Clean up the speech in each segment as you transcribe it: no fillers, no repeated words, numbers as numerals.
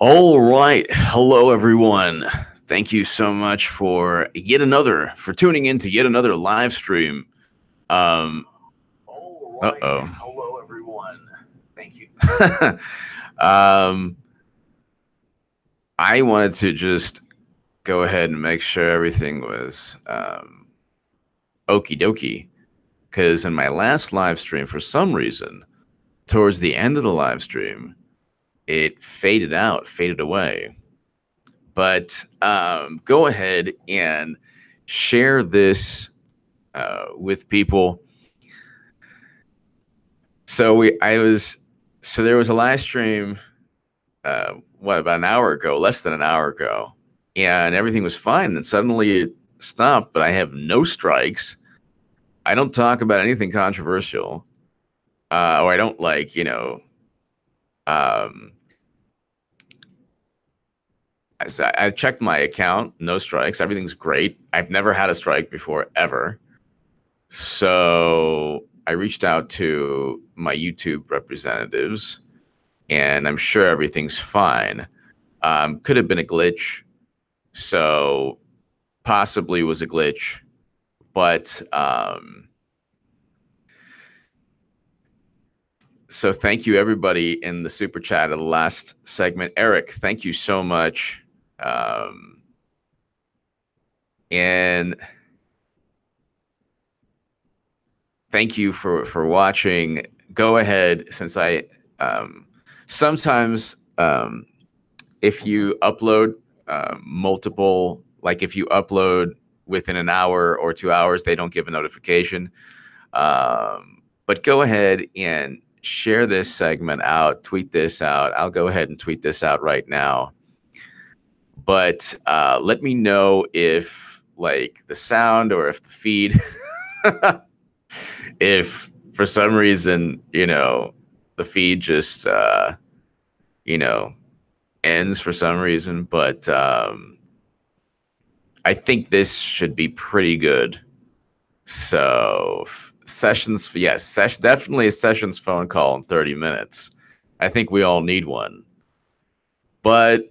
All right. Hello, everyone. Thank you so much for tuning in to yet another live stream. All right. Uh-oh. Hello, everyone. Thank you. I wanted to just go ahead and make sure everything was okie dokie. Because in my last live stream, for some reason, towards the end of the live stream, it faded away. But go ahead and share this with people. So there was a live stream, about an hour ago, less than an hour ago, and everything was fine. And suddenly it stopped, but I have no strikes. I don't talk about anything controversial, or I don't I've checked my account, no strikes. Everything's great. I've never had a strike before, ever. So I reached out to my YouTube representatives, and I'm sure everything's fine. Could have been a glitch, so possibly was a glitch, but so thank you everybody in the super chat of the last segment. Eric, thank you so much. And thank you for watching. Go ahead, since I sometimes if you upload multiple, like if you upload within an hour or 2 hours, they don't give a notification. But go ahead and share this segment out, tweet this out. I'll go ahead and tweet this out right now. But let me know if like the sound or if the feed, if for some reason, the feed just, ends for some reason. But I think this should be pretty good. So sessions, yes, definitely a sessions phone call in 30 minutes. I think we all need one. But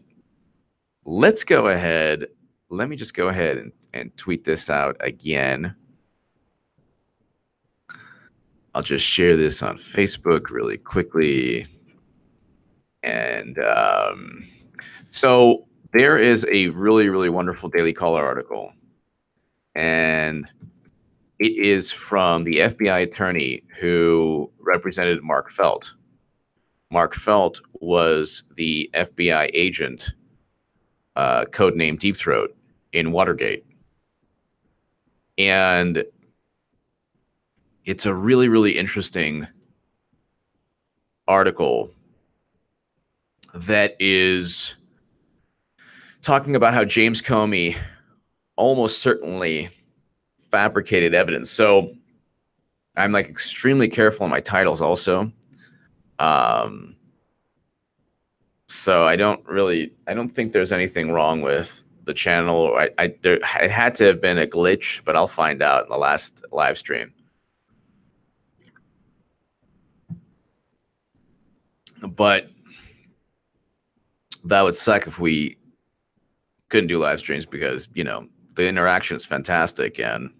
let's go ahead. Let me just go ahead and tweet this out again. I'll just share this on Facebook really quickly. And so there is a really, really wonderful Daily Caller article. And it is from the FBI attorney who represented Mark Felt. Mark Felt was the FBI agent, codenamed Deep Throat, in Watergate. And it's a really, really interesting article that is talking about how James Comey almost certainly fabricated evidence. So I'm like extremely careful in my titles also. So I don't think there's anything wrong with the channel. It had to have been a glitch, but I'll find out in the last live stream. But that would suck if we couldn't do live streams, because, the interaction is fantastic and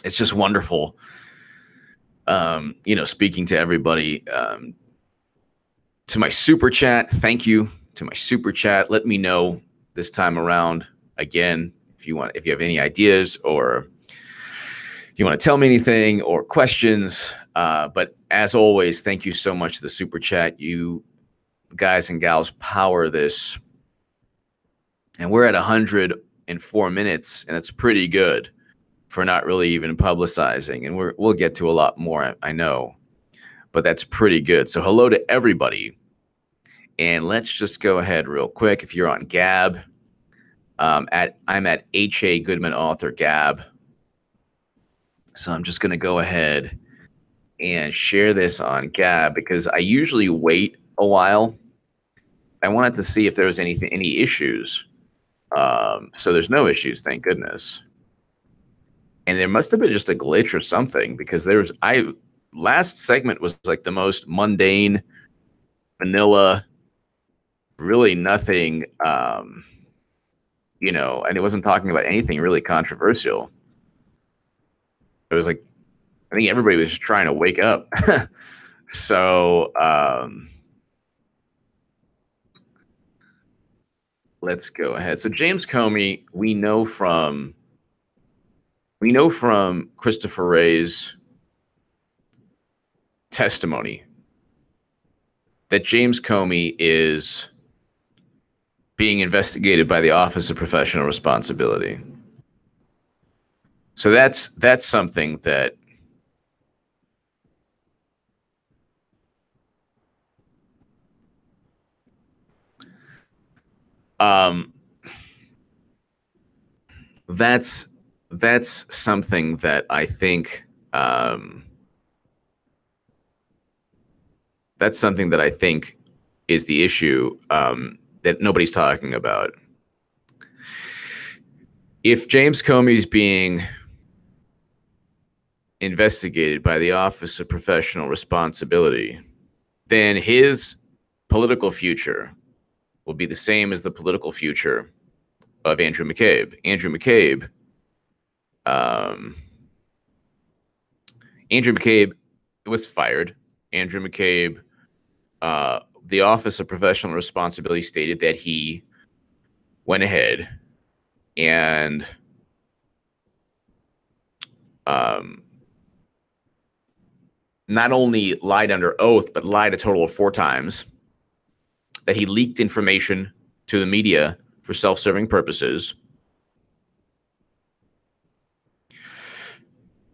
it's just wonderful. Speaking to everybody, to my super chat. Thank you to my super chat. Let me know this time around again if you have any ideas, or you want to tell me anything or questions. But as always, thank you so much to the super chat. You guys and gals power this. And we're at 104 minutes, and it's pretty good for not really even publicizing. And we'll get to a lot more, I know, but that's pretty good. So hello to everybody. And let's just go ahead real quick. If you're on Gab, I'm at H.A. Goodman Author Gab. So I'm just going to go ahead and share this on Gab, because I usually wait a while. I wanted to see if there was any issues. So there's no issues, thank goodness. And there must have been just a glitch or something, because last segment was like the most mundane, vanilla really nothing, you know, and it wasn't talking about anything really controversial. It was like, I think everybody was just trying to wake up. So let's go ahead. So James Comey, we know from Christopher Wray's testimony that James Comey is being investigated by the Office of Professional Responsibility. So that's something that that's something that I think that's something that I think is the issue that nobody's talking about. If James Comey is being investigated by the Office of Professional Responsibility, then his political future will be the same as the political future of Andrew McCabe. Andrew McCabe was fired. Andrew McCabe, the Office of Professional Responsibility stated that he went ahead and not only lied under oath, but lied a total of 4 times, that he leaked information to the media for self-serving purposes.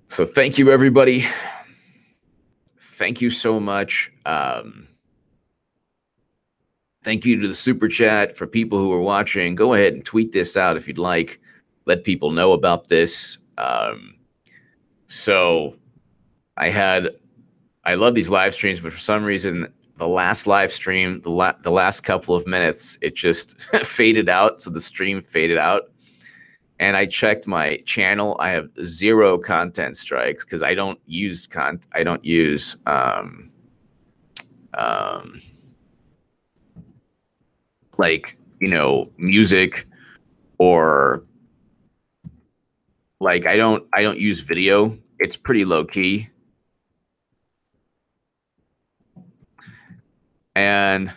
So thank you, everybody. Thank you so much. Thank you to the super chat. For people who are watching, go ahead and tweet this out if you'd like. Let people know about this. So I love these live streams, but for some reason, the last live stream, the last couple of minutes, it just faded out. So the stream faded out. And I checked my channel. I have 0 content strikes because I don't use like, you know, music, or like I don't use video. It's pretty low key. And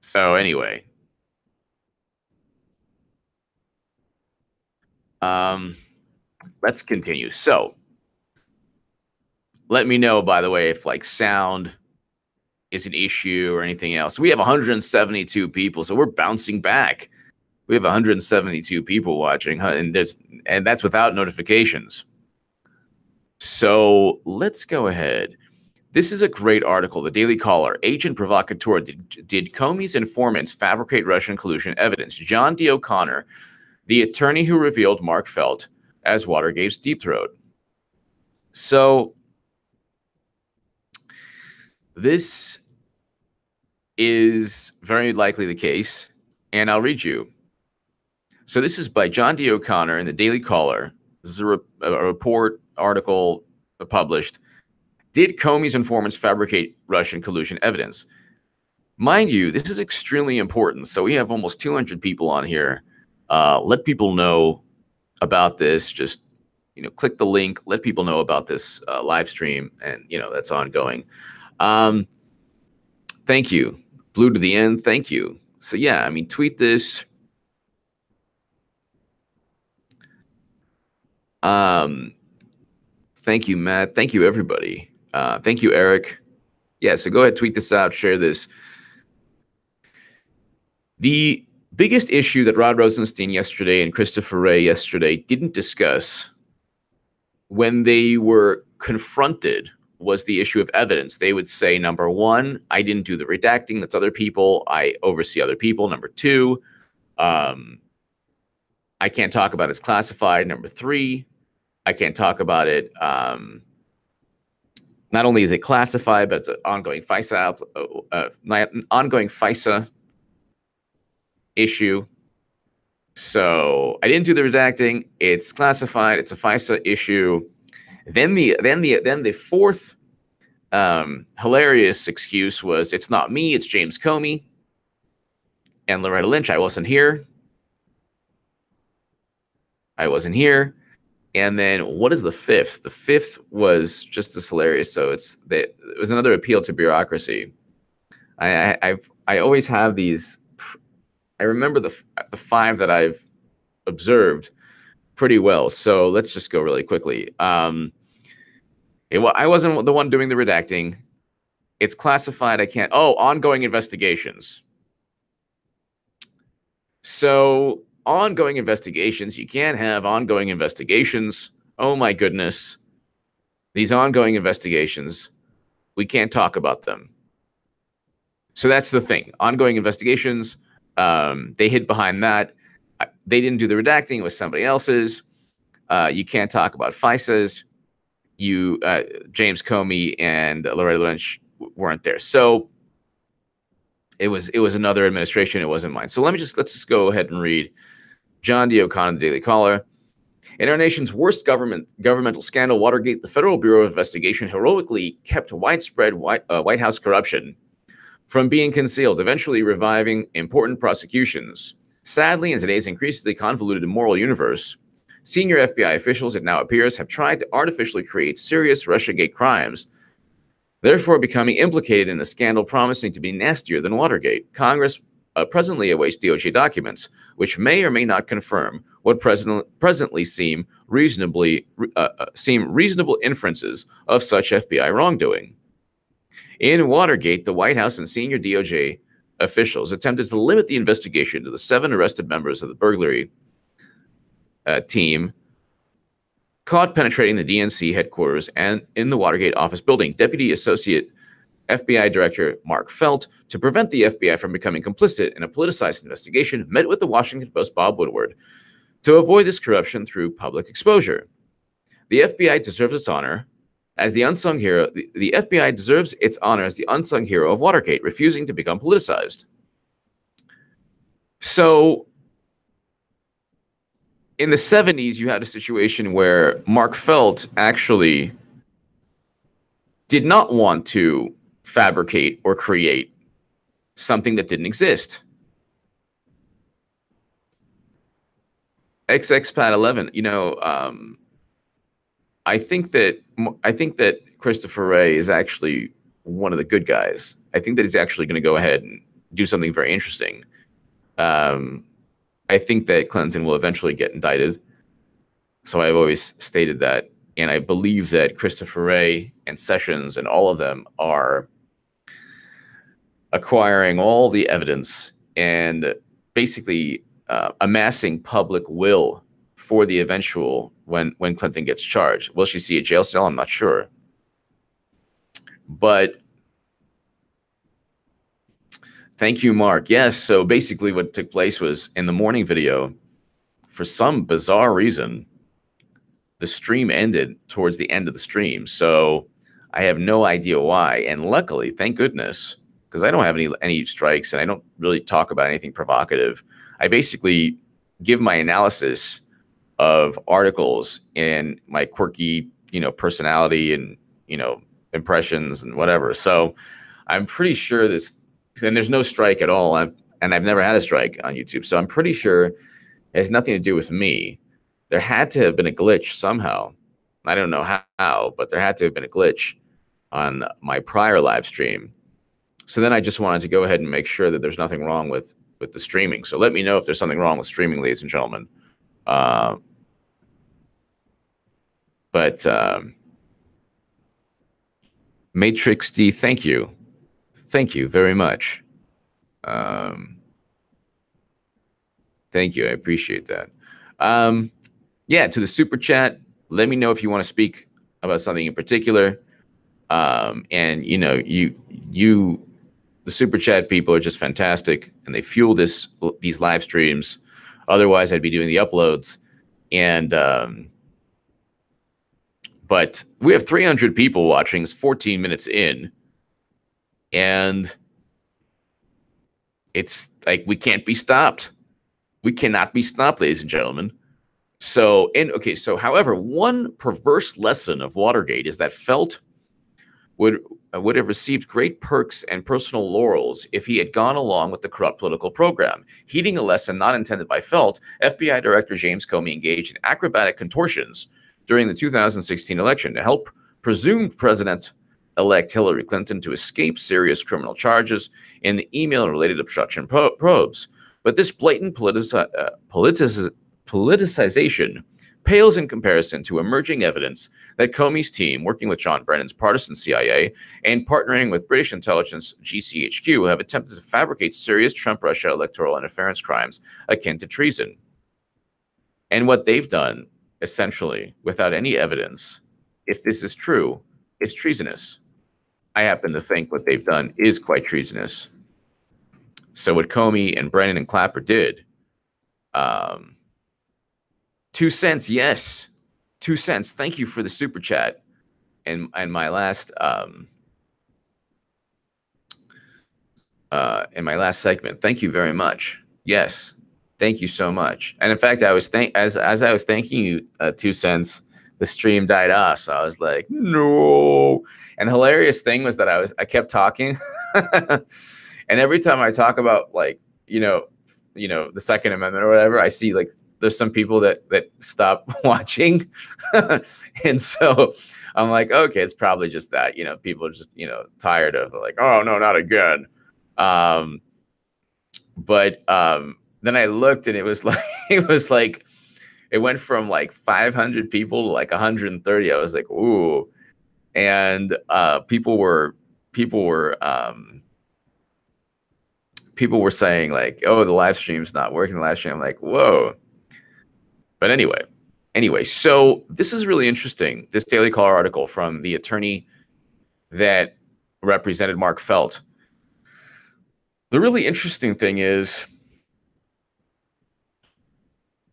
so anyway, let's continue. So let me know, by the way, if like sound is an issue or anything else. We have 172 people, so we're bouncing back. We have 172 people watching, and that's without notifications. So let's go ahead. This is a great article. The Daily Caller. Agent provocateur. Did Comey's informants fabricate Russian collusion evidence? John D. O'Connor, the attorney who revealed Mark Felt as Watergate's deep throat. So this is very likely the case, and I'll read you. So this is by John D. O'Connor in the Daily Caller. This is a report article published. Did Comey's informants fabricate Russian collusion evidence? Mind you, this is extremely important. So we have almost 200 people on here. Let people know about this. Just, you know, click the link. Let people know about this live stream, and you know that's ongoing. Thank you, Blue to the End. Thank you. So yeah, I mean, tweet this. Thank you, Matt. Thank you, everybody. Thank you, Eric. Yeah, so go ahead, tweet this out, share this. The biggest issue that Rod Rosenstein yesterday and Christopher Wray yesterday didn't discuss when they were confronted was the issue of evidence. They would say, number 1, I didn't do the redacting. That's other people. I oversee other people. Number 2, I can't talk about it. It's classified. Number 3, I can't talk about it. Not only is it classified, but it's an ongoing FISA issue. So I didn't do the redacting. It's classified. It's a FISA issue. Then the fourth hilarious excuse was, it's not me, it's James Comey. and Loretta Lynch. I wasn't here. And then what is the fifth? The fifth was just as hilarious. So it was another appeal to bureaucracy. I always have these. I remember the five that I've observed pretty well. So let's just go really quickly. I wasn't the one doing the redacting. It's classified. I can't. Oh, ongoing investigations. So ongoing investigations. You can't have ongoing investigations. Oh my goodness. These ongoing investigations, we can't talk about them. So that's the thing. Ongoing investigations, they hid behind that. They didn't do the redacting. It was somebody else's. You can't talk about FISAs. James Comey and Loretta Lynch weren't there. So it was another administration. It wasn't mine. So let's just go ahead and read John D. O'Connor, the Daily Caller. In our nation's worst governmental scandal, Watergate, the Federal Bureau of Investigation heroically kept widespread White House corruption from being concealed, eventually reviving important prosecutions. Sadly, in today's increasingly convoluted immoral universe, senior FBI officials, it now appears, have tried to artificially create serious Russiagate crimes, therefore becoming implicated in a scandal promising to be nastier than Watergate. Congress presently awaits DOJ documents, which may or may not confirm what presently seem reasonable inferences of such FBI wrongdoing. In Watergate, the White House and senior DOJ officials attempted to limit the investigation to the 7 arrested members of the burglary team caught penetrating the DNC headquarters and in the Watergate office building. Deputy Associate FBI Director Mark Felt, to prevent the FBI from becoming complicit in a politicized investigation, met with the Washington Post Bob Woodward to avoid this corruption through public exposure. The FBI deserves its honor as the unsung hero. The FBI deserves its honor as the unsung hero of Watergate, refusing to become politicized. So in the 70s, you had a situation where Mark Felt actually did not want to fabricate or create something that didn't exist. XXPAT 11, I think that Christopher Wray is actually one of the good guys. I think that he's actually going to go ahead and do something very interesting. I think that Clinton will eventually get indicted. So I've always stated that. And I believe that Christopher Wray and Sessions and all of them are acquiring all the evidence and basically amassing public will for the eventual when Clinton gets charged. Will she see a jail cell? I'm not sure. But thank you, Mark. Yes, so basically what took place was in the morning video, for some bizarre reason, the stream ended towards the end of the stream. So I have no idea why. And luckily, thank goodness, because I don't have any strikes and I don't really talk about anything provocative. I basically give my analysis of articles and my quirky, personality and, impressions and whatever. So I'm pretty sure this, and there's no strike at all. I've never had a strike on YouTube. So I'm pretty sure it has nothing to do with me. There had to have been a glitch somehow. I don't know how, but there had to have been a glitch on my prior live stream. So then I just wanted to go ahead and make sure that there's nothing wrong with the streaming. So let me know if there's something wrong with streaming, ladies and gentlemen. But Matrix D, thank you. Thank you very much. Thank you. I appreciate that. Yeah, to the super chat, let me know if you want to speak about something in particular. And the super chat people are just fantastic, and they fuel these live streams. Otherwise, I'd be doing the uploads. And but we have 300 people watching. It's 14 minutes in, and it's like we can't be stopped. We cannot be stopped, ladies and gentlemen. So, however, one perverse lesson of Watergate is that Felt would have received great perks and personal laurels if he had gone along with the corrupt political program. Heeding a lesson not intended by Felt, FBI Director James Comey engaged in acrobatic contortions during the 2016 election to help presumed President-elect Hillary Clinton to escape serious criminal charges in the email-related obstruction probes. But this blatant politicization pales in comparison to emerging evidence that Comey's team, working with John Brennan's partisan CIA and partnering with British intelligence GCHQ, have attempted to fabricate serious Trump-Russia electoral interference crimes akin to treason. And what they've done, essentially, without any evidence, if this is true, is treasonous. I happen to think what they've done is quite treasonous. So what Comey and Brennan and Clapper did, 2 cents, yes. 2 cents. Thank you for the super chat. And my last in my last segment. Thank you very much. Yes. Thank you so much. And in fact, I was as I was thanking you 2 cents, the stream died off. So I was like, no. And the hilarious thing was that I kept talking. And every time I talk about, like, you know, the Second Amendment or whatever, I see like there's some people that stop watching. And so I'm like, okay, it's probably just that, people are just, tired of, like, oh no, not again. But then I looked and it was like, it went from like 500 people to like 130. I was like, ooh. And people were saying like, oh, the live stream's not working. The live stream. I'm like, whoa. But anyway, so this is really interesting. This Daily Caller article from the attorney that represented Mark Felt. The really interesting thing is,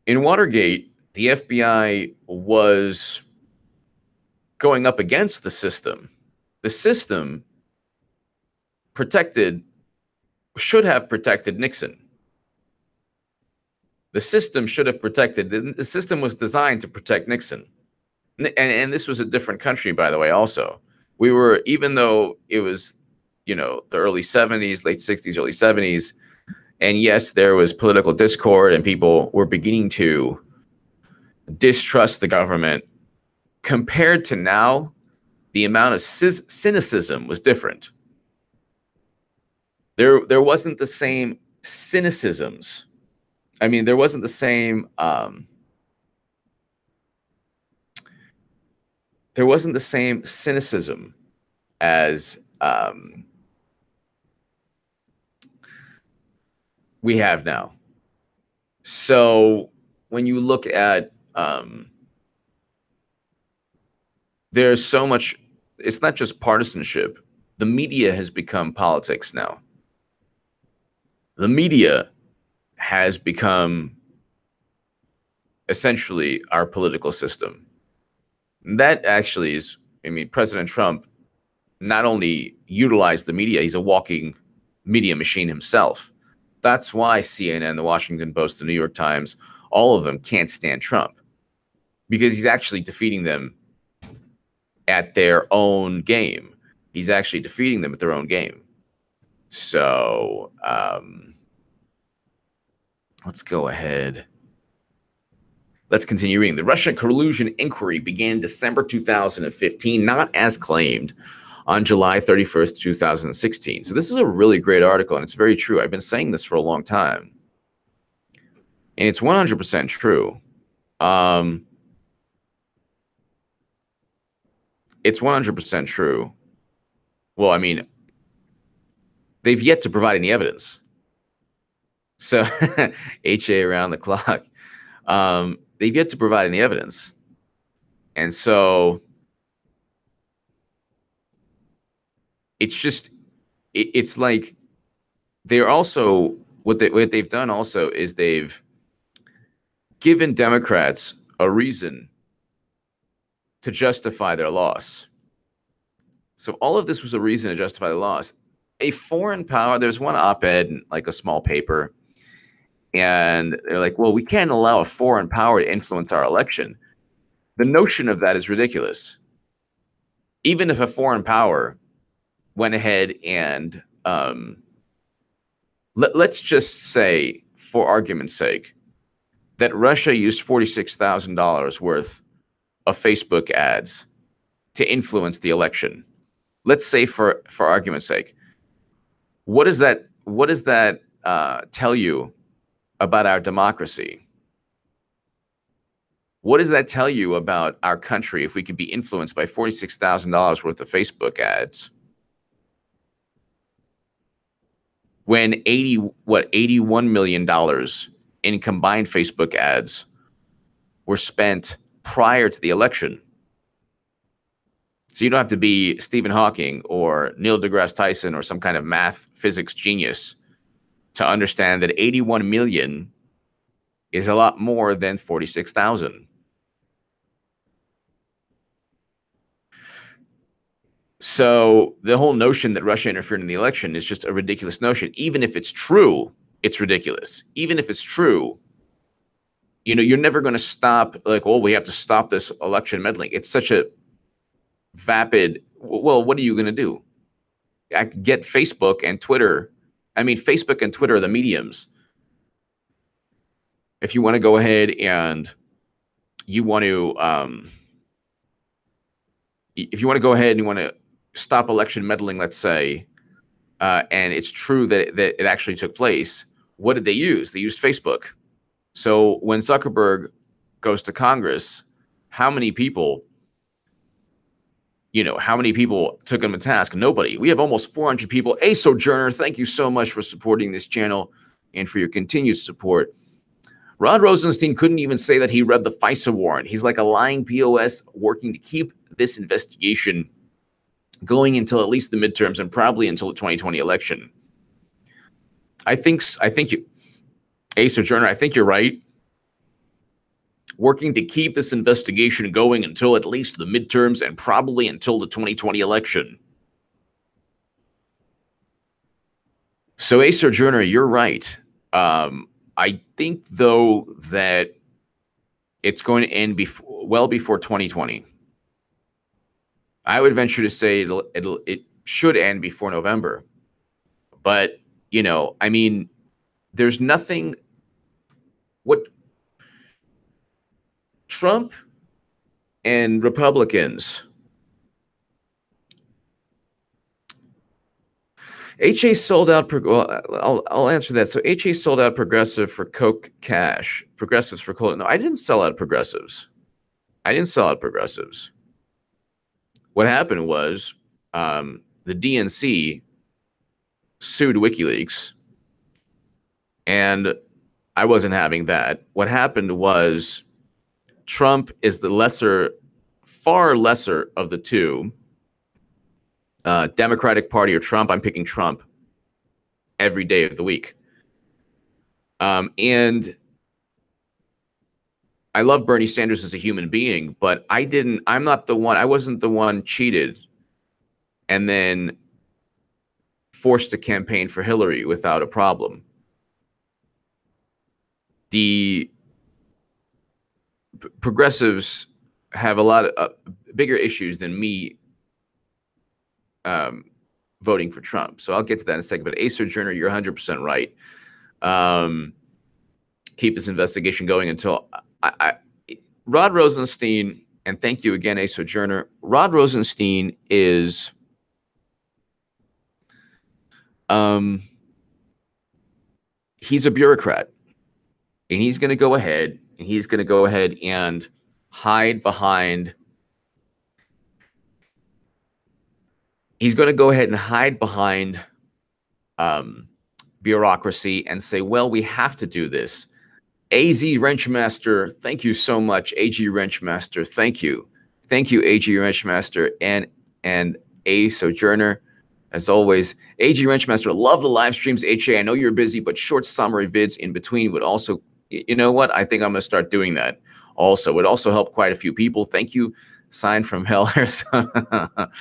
in Watergate, the FBI was going up against the system. The system should have protected Nixon. The system should have protected. The system was designed to protect Nixon. And this was a different country, by the way, also. We were, even though it was, the early 70s, late 60s, early 70s, and yes, there was political discord and people were beginning to distrust the government. Compared to now, the amount of cynicism was different. There wasn't the same cynicisms. I mean, there wasn't the same cynicism as we have now. So when you look at there's so much, it's not just partisanship. The media has become politics now. The media has become essentially our political system. That actually is, President Trump not only utilized the media, he's a walking media machine himself. That's why CNN, the Washington Post, the New York Times, all of them can't stand Trump, because he's actually defeating them at their own game. He's actually defeating them at their own game. So let's go ahead. Let's continue reading. The Russia collusion inquiry began in December 2015, not as claimed on July 31st, 2016. So this is a really great article, and it's very true. I've been saying this for a long time, and it's 100% true. It's 100% true. Well, they've yet to provide any evidence. So HA around the clock. They've yet to provide any evidence. And so it's just, it's like they're also, what they've done also is they've given Democrats a reason to justify their loss. So all of this was a reason to justify the loss. A foreign power, there's one op-ed in like a small paper, and they're like, well, we can't allow a foreign power to influence our election. The notion of that is ridiculous. even if a foreign power went ahead and let's just say, for argument's sake, that Russia used $46,000 worth of Facebook ads to influence the election. Let's say, for argument's sake, what does that tell you about our democracy? What does that tell you about our country if we could be influenced by $46,000 worth of Facebook ads? When $81 million in combined Facebook ads were spent prior to the election. So you don't have to be Stephen Hawking or Neil deGrasse Tyson or some kind of math physics genius to understand that 81 million is a lot more than 46,000. So the whole notion that Russia interfered in the election is just a ridiculous notion. Even if it's true, it's ridiculous. Even if it's true, you know, you're never going to stop, like, oh, we have to stop this election meddling. It's such a vapid, well, what are you going to do? Get Facebook and Twitter. I mean, Facebook and Twitter are the mediums. If you want to go ahead and you want to, if you want to go ahead and you want to stop election meddling, let's say, and it's true that it actually took place, what did they use? They used Facebook. So when Zuckerberg goes to Congress, how many people, how many people took him to task? Nobody. We have almost 400 people. Hey, Sojourner, thank you so much for supporting this channel and for your continued support. Rod Rosenstein couldn't even say that he read the FISA warrant. He's like a lying POS working to keep this investigation going until at least the midterms and probably until the 2020 election. I think you, hey, Sojourner, I think you're right. Working to keep this investigation going until at least the midterms and probably until the 2020 election. So, hey, Sojourner, you're right. I think, though, that it's going to end well before 2020. I would venture to say it should end before November. But, I mean, there's nothing. What Trump and Republicans, HA sold out. Well, I'll answer that. So HA sold out Progressive for Coke Cash. Progressives for Coke. No, I didn't sell out Progressives. What happened was the DNC sued WikiLeaks, and I wasn't having that. What happened was Trump is the far lesser of the two. Democratic Party or Trump, I'm picking Trump every day of the week. And I love Bernie Sanders as a human being, but I wasn't the one cheated and then forced to campaign for Hillary without a problem. The progressives have a lot of bigger issues than me voting for Trump. So I'll get to that in a second. But A Sojourner, you're 100% right. Keep this investigation going until Rod Rosenstein, and thank you again, A Sojourner. Rod Rosenstein is he's a bureaucrat, and he's going to go ahead and hide behind. He's going to go ahead and hide behind bureaucracy and say, well, we have to do this. AZ Wrenchmaster, thank you so much. AG Wrenchmaster, thank you. Thank you, AG Wrenchmaster and A Sojourner. As always, AG Wrenchmaster, love the live streams. HA, I know you're busy, but short summary vids in between would also, you know what? I think I'm going to start doing that also. It would also help quite a few people. Thank you, Sign from Hell, Arizona.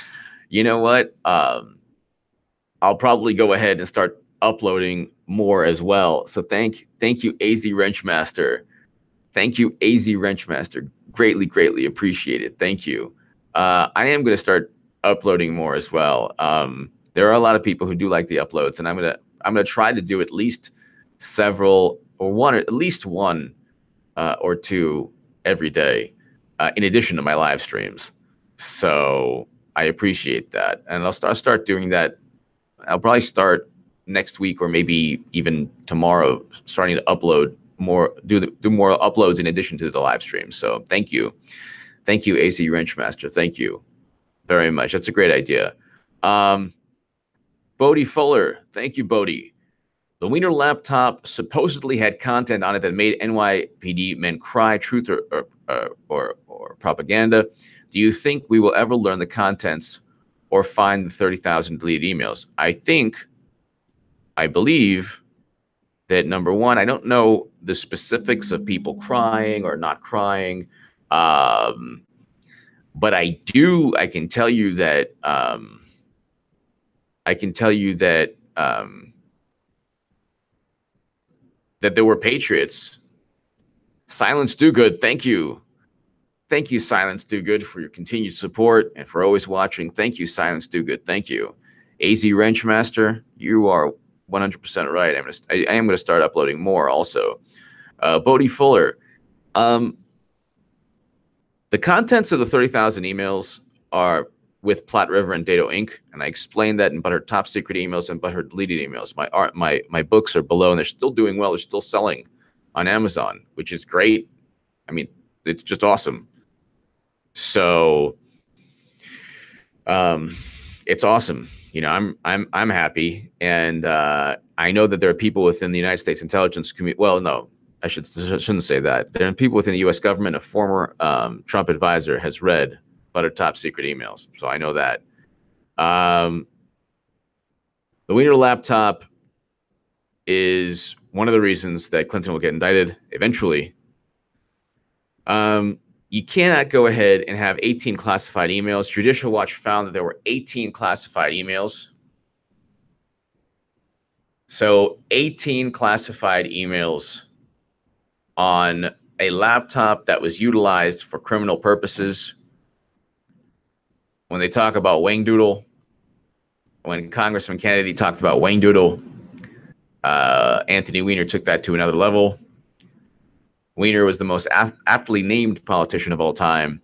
You know what? I'll probably go ahead and start uploading more as well. So thank you, AZ Wrenchmaster. Thank you, AZ Wrenchmaster. Greatly, greatly appreciated. Thank you. I am going to start uploading more as well. There are a lot of people who do like the uploads, and I'm gonna try to do at least several or one, or at least one or two every day, in addition to my live streams. So I appreciate that, and I'll start doing that. I'll probably start next week or maybe even tomorrow, starting to upload more, do more uploads in addition to the live stream. So thank you, AZ Wrenchmaster. Thank you very much. That's a great idea. Bodie Fuller, thank you, Bodie. The Wiener laptop supposedly had content on it that made NYPD men cry. Truth or propaganda? Do you think we will ever learn the contents or find the 30,000 deleted emails? I believe that, number one, I don't know the specifics of people crying or not crying, but I can tell you that that there were patriots. Silence Do Good, thank you. Thank you, Silence Do Good, for your continued support and for always watching. Thank you, Silence Do Good. Thank you. AZ Wrenchmaster, you are 100% right. I am going to start uploading more also. Bodie Fuller, the contents of the 30,000 emails are with Platte River and Dado Inc., and I explained that in Butthurt Top Secret emails and Butthurt Deleted emails. My books are below, and they're still doing well. They're still selling on Amazon, which is great. I mean, it's just awesome. So, it's awesome. You know, I'm happy, and I know that there are people within the United States intelligence community. Well, no, I shouldn't say that. There are people within the U.S. government. A former Trump advisor has read Butthurt Top Secret emails, so I know that. The Wiener laptop is one of the reasons that Clinton will get indicted eventually. You cannot go ahead and have 18 classified emails. Judicial Watch found that there were 18 classified emails. So 18 classified emails on a laptop that was utilized for criminal purposes. When they talk about Wang Doodle, when Congressman Kennedy talked about Wang Doodle, Anthony Weiner took that to another level. Weiner was the most aptly named politician of all time,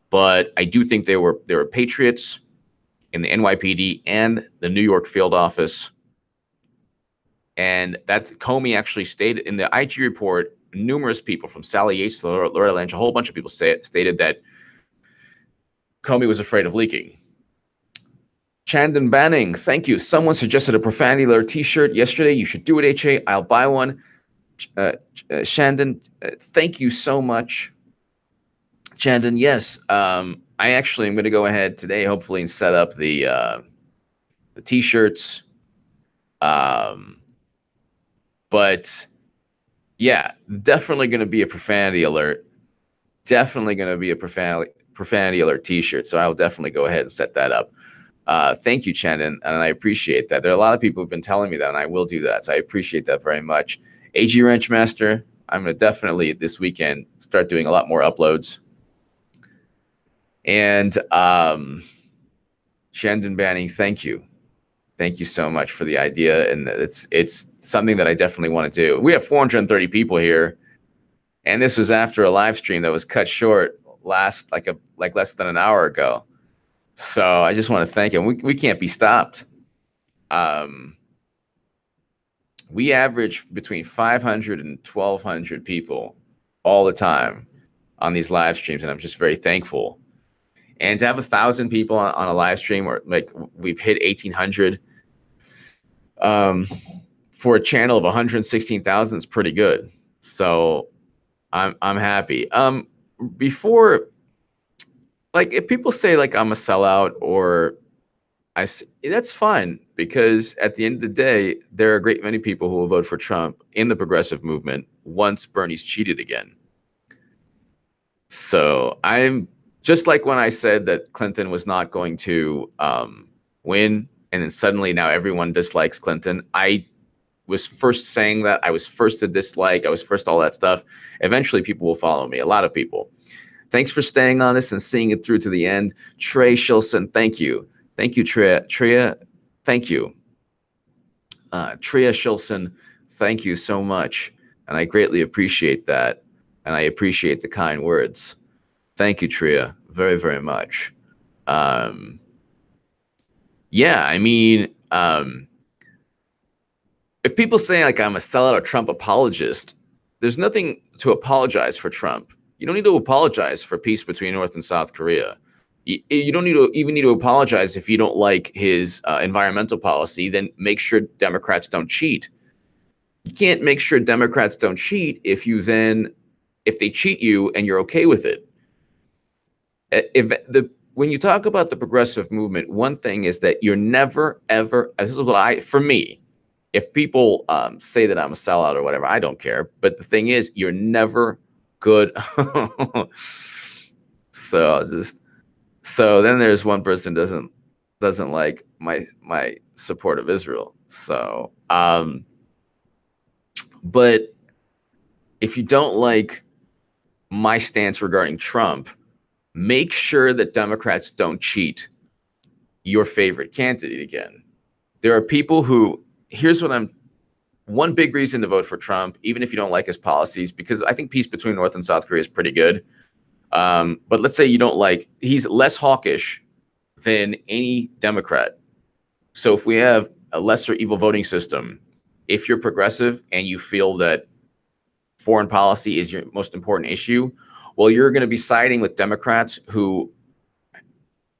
but I do think there were patriots in the NYPD and the New York field office, and that's Comey actually stated in the IG report. Numerous people, from Sally Yates to Loretta Lynch, a whole bunch of people stated that Comey was afraid of leaking. Chandon Banning, thank you. Someone suggested a profanity alert T-shirt yesterday. You should do it, HA. I'll buy one. Chandon, thank you so much. Chandon, yes. I actually am going to go ahead today, hopefully, and set up the T-shirts. But yeah, definitely going to be a profanity alert. Definitely going to be a profanity alert T-shirt. So I'll definitely go ahead and set that up. Thank you, Chandon, and I appreciate that. There are a lot of people who've been telling me that, and I will do that. So I appreciate that very much. AG Wrenchmaster, I'm going to definitely this weekend start doing a lot more uploads. And Chandon Banning, thank you. Thank you so much for the idea, and it's something that I definitely want to do. We have 430 people here, and this was after a live stream that was cut short less than an hour ago. So I just want to thank him. We can't be stopped. We average between 500 and 1,200 people all the time on these live streams, and I'm just very thankful. And to have 1,000 people on a live stream, or like we've hit 1,800 for a channel of 116,000 is pretty good. So I'm happy. Before, like, if people say like I'm a sellout or that's fine, because at the end of the day, there are a great many people who will vote for Trump in the progressive movement once Bernie's cheated again. So I'm just like when I said that Clinton was not going to win, and then suddenly now everyone dislikes Clinton. I was first saying that. I was first to dislike. I was first all that stuff. Eventually, people will follow me. A lot of people. Thanks for staying on this and seeing it through to the end. Trey Shilson, thank you. Thank you, Tria. Thank you. Tria Shilson, thank you so much. And I greatly appreciate that. And I appreciate the kind words. Thank you, Tria, very, very much. Yeah, I mean, if people say like I'm a sellout or Trump apologist, there's nothing to apologize for Trump. You don't need to apologize for peace between North and South Korea. You don't even need to apologize if you don't like his environmental policy. Then make sure Democrats don't cheat. You can't make sure Democrats don't cheat if they cheat you and you're okay with it. When you talk about the progressive movement, one thing is that you're never, ever, this is what for me, if people say that I'm a sellout or whatever, I don't care. But the thing is, you're never good. So then there's one person doesn't like my support of Israel. So, but if you don't like my stance regarding Trump, make sure that Democrats don't cheat your favorite candidate again. There are people who, one big reason to vote for Trump, even if you don't like his policies, because I think peace between North and South Korea is pretty good. But let's say you don't like, he's less hawkish than any Democrat. So if we have a lesser evil voting system, if you're progressive and you feel that foreign policy is your most important issue, well, you're going to be siding with Democrats who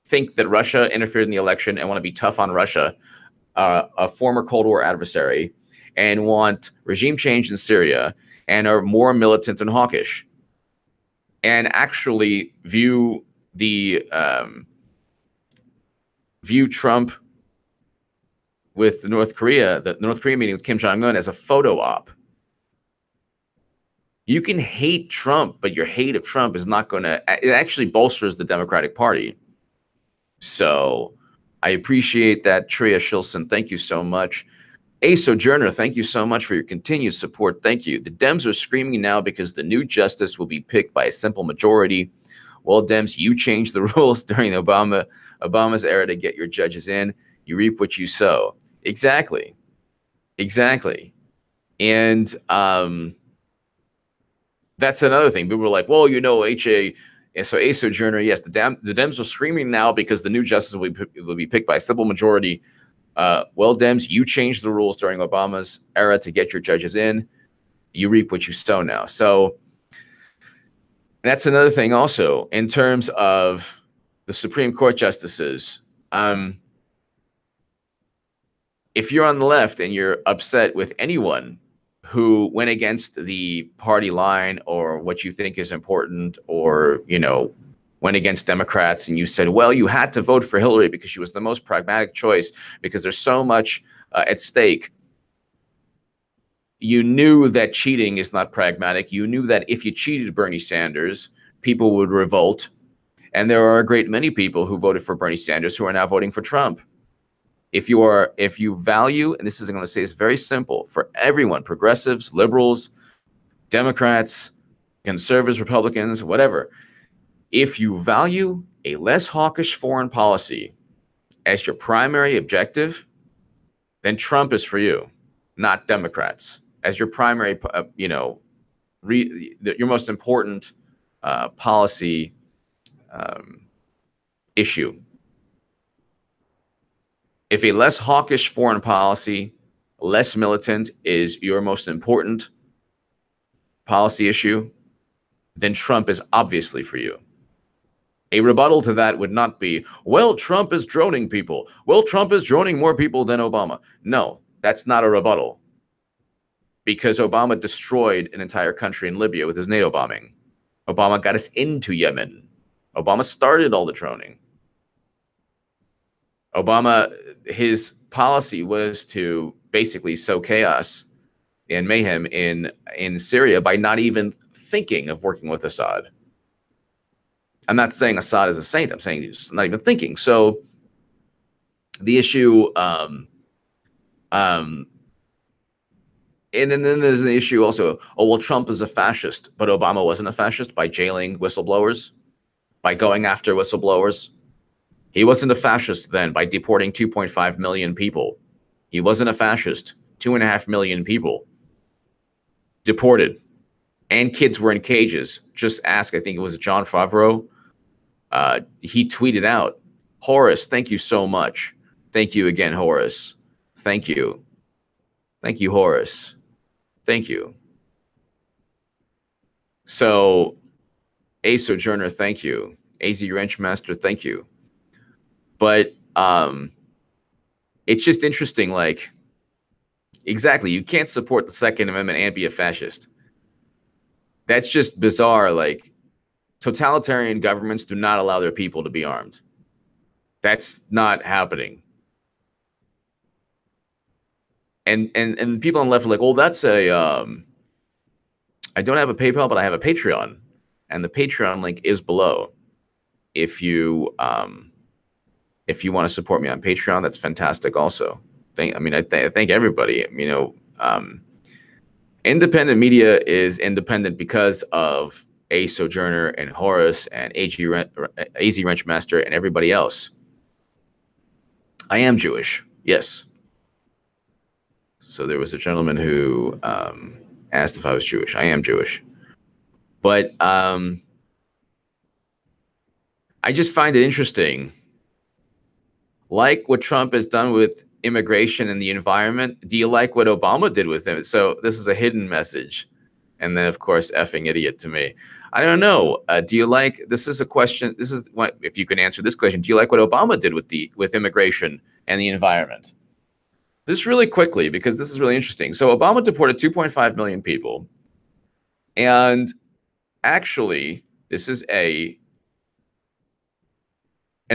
think that Russia interfered in the election and want to be tough on Russia, a former Cold War adversary, and want regime change in Syria and are more militant and hawkish, and actually view Trump with North Korea, the North Korea meeting with Kim Jong-un, as a photo op. You can hate Trump, but your hate of Trump is not going to, it actually bolsters the Democratic Party. So I appreciate that, Tria Shilson. Thank you so much. A Sojourner, thank you so much for your continued support. Thank you. The Dems are screaming now because the new justice will be picked by a simple majority. Well, Dems, you changed the rules during Obama's era to get your judges in. You reap what you sow. Exactly. Exactly. And that's another thing. People were like, well, you know, and so A Sojourner, yes, the Dems are screaming now because the new justice will be picked by a simple majority. Well, Dems, you changed the rules during Obama's era to get your judges in. You reap what you sow now. So that's another thing also in terms of the Supreme Court justices. If you're on the left and you're upset with anyone who went against the party line or what you think is important, or, you know, went against Democrats, and you said, well, you had to vote for Hillary because she was the most pragmatic choice because there's so much at stake. You knew that cheating is not pragmatic. You knew that if you cheated Bernie Sanders, people would revolt. And there are a great many people who voted for Bernie Sanders who are now voting for Trump. If you value, and this is, I'm going to say, it's very simple for everyone, progressives, liberals, Democrats, conservatives, Republicans, whatever. If you value a less hawkish foreign policy as your primary objective, then Trump is for you, not Democrats, as your primary, your most important policy issue. If a less hawkish foreign policy, less militant, is your most important policy issue, then Trump is obviously for you. A rebuttal to that would not be, well, Trump is droning people. Well, Trump is droning more people than Obama. No, that's not a rebuttal, because Obama destroyed an entire country in Libya with his NATO bombing. Obama got us into Yemen. Obama started all the droning. Obama, his policy was to basically sow chaos and mayhem in Syria by not even thinking of working with Assad. I'm not saying Assad is a saint. I'm saying he's not even thinking. So the issue, And then there's an issue also. Oh, well, Trump is a fascist, but Obama wasn't a fascist by jailing whistleblowers, by going after whistleblowers. He wasn't a fascist then by deporting 2.5 million people. He wasn't a fascist. 2.5 million people deported, and kids were in cages. Just ask, I think it was John Favreau. He tweeted out, Horace, thank you so much. Thank you again, Horace. Thank you. Thank you, Horace. Thank you. So, A Sojourner, thank you. AZ Wrenchmaster, thank you. But it's just interesting, like, exactly, you can't support the Second Amendment and be a fascist. That's just bizarre. Like, totalitarian governments do not allow their people to be armed. That's not happening. And people on the left are like, well, that's a I don't have a PayPal, but I have a Patreon, and the Patreon link is below. If you want to support me on Patreon, that's fantastic. Also, I thank everybody. You know, independent media is independent because of A Sojourner and Horace and AZ Wrenchmaster and everybody else. I am Jewish, yes. So there was a gentleman who asked if I was Jewish. I am Jewish. But I just find it interesting. Like what Trump has done with immigration and the environment, do you like what Obama did with him? So this is a hidden message. And then, of course, effing idiot to me. I don't know. Do you like, this is a question, this is what, if you can answer this question, do you like what Obama did with immigration and the environment? This really quickly, because this is really interesting. So Obama deported 2.5 million people. And actually, this is an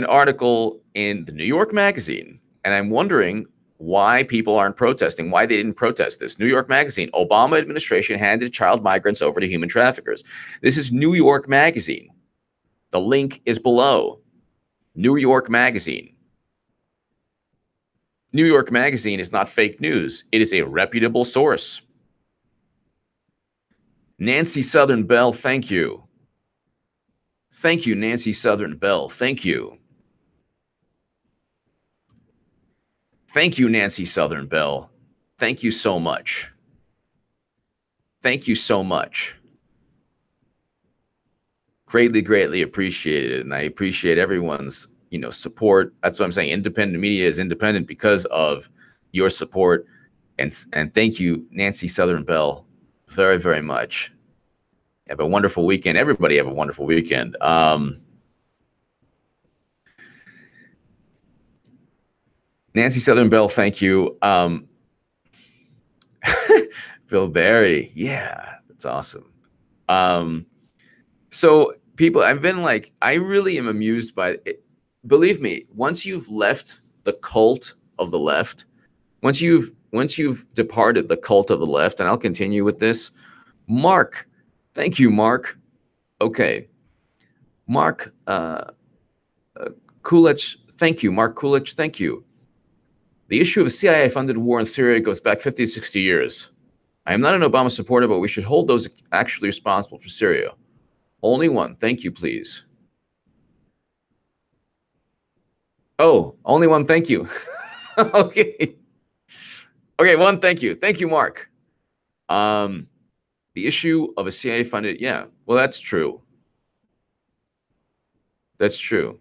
article in the New York Magazine. And I'm wondering why people aren't protesting, why they didn't protest this. New York Magazine, Obama administration handed child migrants over to human traffickers. This is New York Magazine. The link is below. New York Magazine. New York Magazine is not fake news. It is a reputable source. Nancy Southern Bell, thank you. Thank you, Nancy Southern Bell. Thank you. Thank you, Nancy Southern Bell. Thank you so much. Thank you so much. Greatly, greatly appreciated. And I appreciate everyone's, support. That's what I'm saying. Independent media is independent because of your support. And thank you, Nancy Southern Bell, very, very much. Have a wonderful weekend. Everybody have a wonderful weekend. Nancy Southern Bell, thank you. Bill Barry, yeah, that's awesome. So people, I've been like, I really am amused by it. Believe me, once you've left the cult of the left, once you've departed the cult of the left, and I'll continue with this. Mark, thank you, Mark. Okay, Mark Kulich, thank you, Mark Kulich, thank you. The issue of a CIA-funded war in Syria goes back 50 to 60 years. I am not an Obama supporter, but we should hold those actually responsible for Syria. Only one. Thank you, please. Oh, only one. Thank you. Okay. Okay, one. Thank you. Thank you, Mark. The issue of a CIA-funded, yeah. Well, that's true. That's true.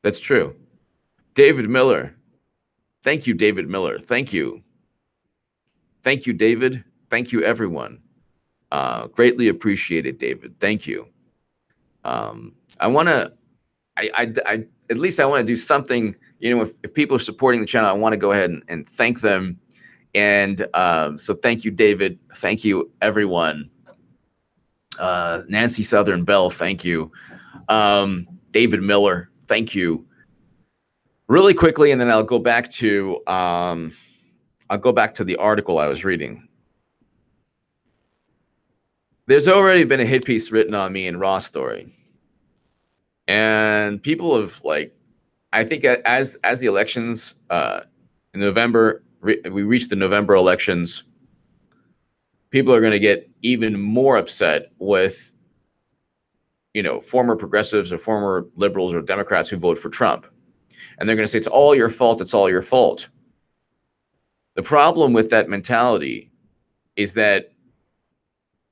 That's true. David Miller. Thank you, David Miller. Thank you. Thank you, David. Thank you, everyone. Greatly appreciated, David. Thank you. I want to, at least I want to do something, if people are supporting the channel, I want to go ahead and thank them. And so thank you, David. Thank you, everyone. Nancy Southern Bell, thank you. David Miller, thank you. Really quickly, and then I'll go back to the article I was reading. There's already been a hit piece written on me in Raw Story. And people have I think as the elections in November, we reach the November elections, people are going to get even more upset with, former progressives or former liberals or Democrats who vote for Trump. And they're going to say, it's all your fault. It's all your fault. The problem with that mentality is that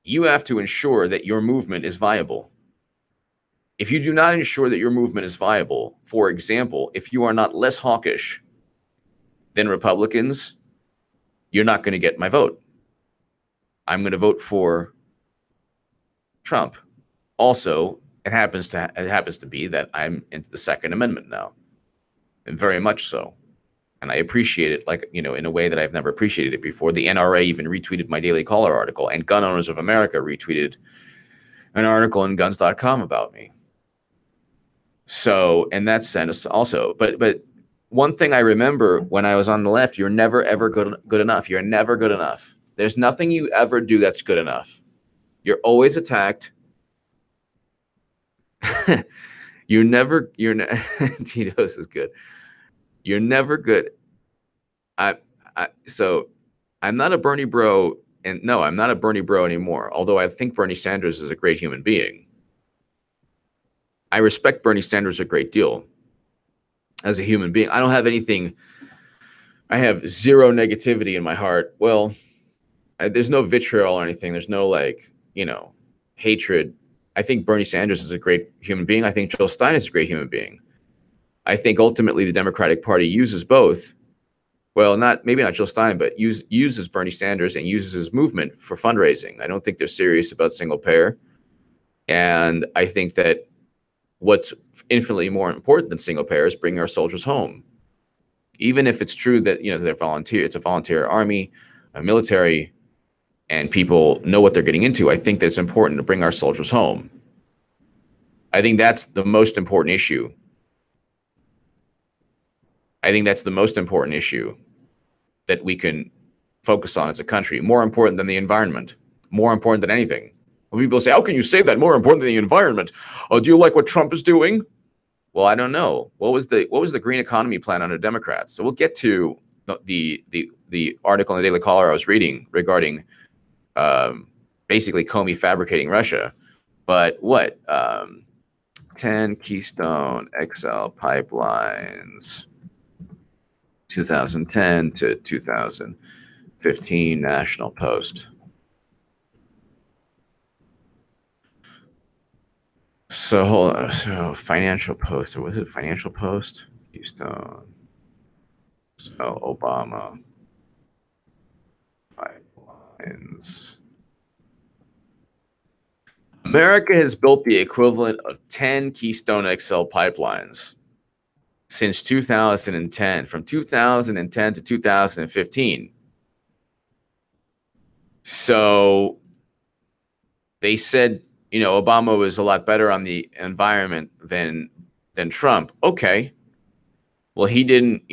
you have to ensure that your movement is viable. If you do not ensure that your movement is viable, for example, if you are not less hawkish than Republicans, you're not going to get my vote. I'm going to vote for Trump. Also, it happens to be that I'm into the Second Amendment now, and very much so. And I appreciate it, like, in a way that I've never appreciated it before. The NRA even retweeted my Daily Caller article, and Gun Owners of America retweeted an article in guns.com about me. So in that sense also, but one thing I remember when I was on the left, you're never, ever good enough. You're never good enough. There's nothing you ever do that's good enough. You're always attacked. Tito's is good. You're never good. So I'm not a Bernie bro, and no, I'm not a Bernie bro anymore. Although I think Bernie Sanders is a great human being. I respect Bernie Sanders a great deal as a human being. I don't have anything. I have zero negativity in my heart. Well, there's no vitriol or anything. There's no hatred. I think Bernie Sanders is a great human being. I think Jill Stein is a great human being. I think ultimately the Democratic Party uses both. Well, maybe not Jill Stein, but uses Bernie Sanders and uses his movement for fundraising. I don't think they're serious about single payer. And I think that what's infinitely more important than single payer is bringing our soldiers home. Even if it's true that, they're volunteer, it's a volunteer army, a military, and people know what they're getting into. I think that it's important to bring our soldiers home. I think that's the most important issue. I think that's the most important issue that we can focus on as a country. More important than the environment. More important than anything. When people say, how can you say that? More important than the environment? Oh, do you like what Trump is doing? Well, I don't know. What was the green economy plan under Democrats? So we'll get to the article in the Daily Caller I was reading regarding basically Comey fabricating Russia. But what? 10 Keystone XL pipelines, 2010 to 2015 National Post. So hold on. So Financial Post, or was it Financial Post? Keystone. So Obama pipelines. America has built the equivalent of 10 Keystone XL pipelines since 2010, from 2010 to 2015. So they said, Obama was a lot better on the environment than Trump. Okay. Well, he didn't,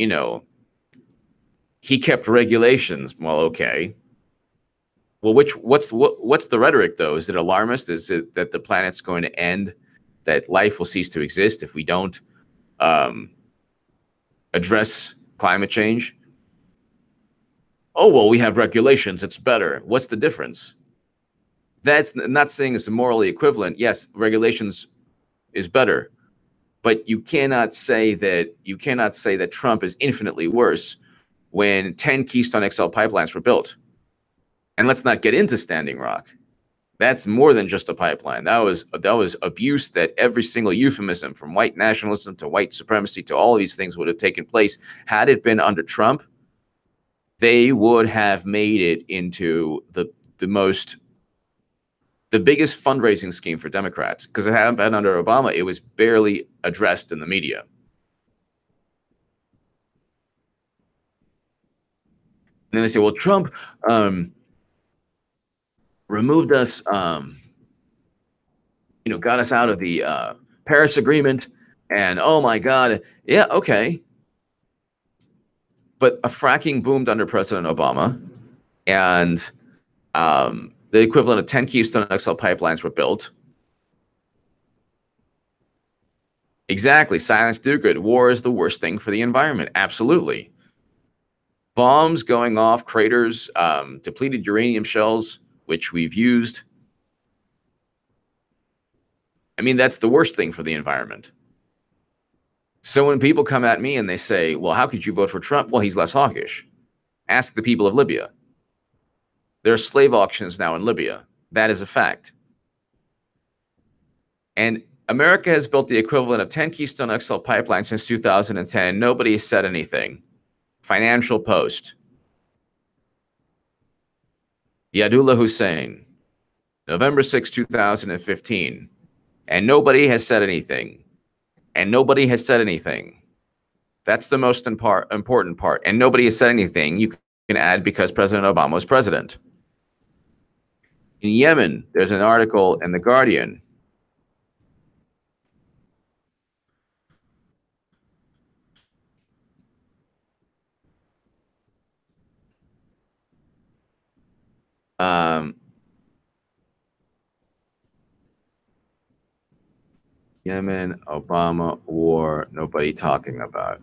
he kept regulations. Well, okay. Well, what's the rhetoric though? Is it alarmist? Is it that the planet's going to end, that life will cease to exist if we don't address climate change? Oh, well, we have regulations. It's better. What's the difference? That's not saying it's morally equivalent. Yes, regulations is better, but you cannot say that Trump is infinitely worse when 10 Keystone XL pipelines were built. And let's not get into Standing Rock. That's more than just a pipeline. That was abuse, that every single euphemism from white nationalism to white supremacy to all of these things would have taken place. Had it been under Trump, they would have made it into the biggest fundraising scheme for Democrats, because it hadn't been under Obama. It was barely addressed in the media. And then they say, well, Trump removed us, got us out of the Paris Agreement, and oh my God, yeah, okay. But a fracking boomed under President Obama, and the equivalent of 10 Keystone XL pipelines were built. Exactly. Silence do good. War is the worst thing for the environment. Absolutely. Bombs going off, craters, depleted uranium shells, which we've used. I mean, that's the worst thing for the environment. So when people come at me and they say, well, how could you vote for Trump? Well, he's less hawkish. Ask the people of Libya. There are slave auctions now in Libya. That is a fact. And America has built the equivalent of 10 Keystone XL pipelines since 2010. Nobody has said anything. Financial Post. Yadullah Hussein, November 6, 2015. And nobody has said anything. And nobody has said anything. That's the most important part. And nobody has said anything. You can add because President Obama was president. In Yemen, there's an article in The Guardian. Yemen, Obama, war, nobody talking about.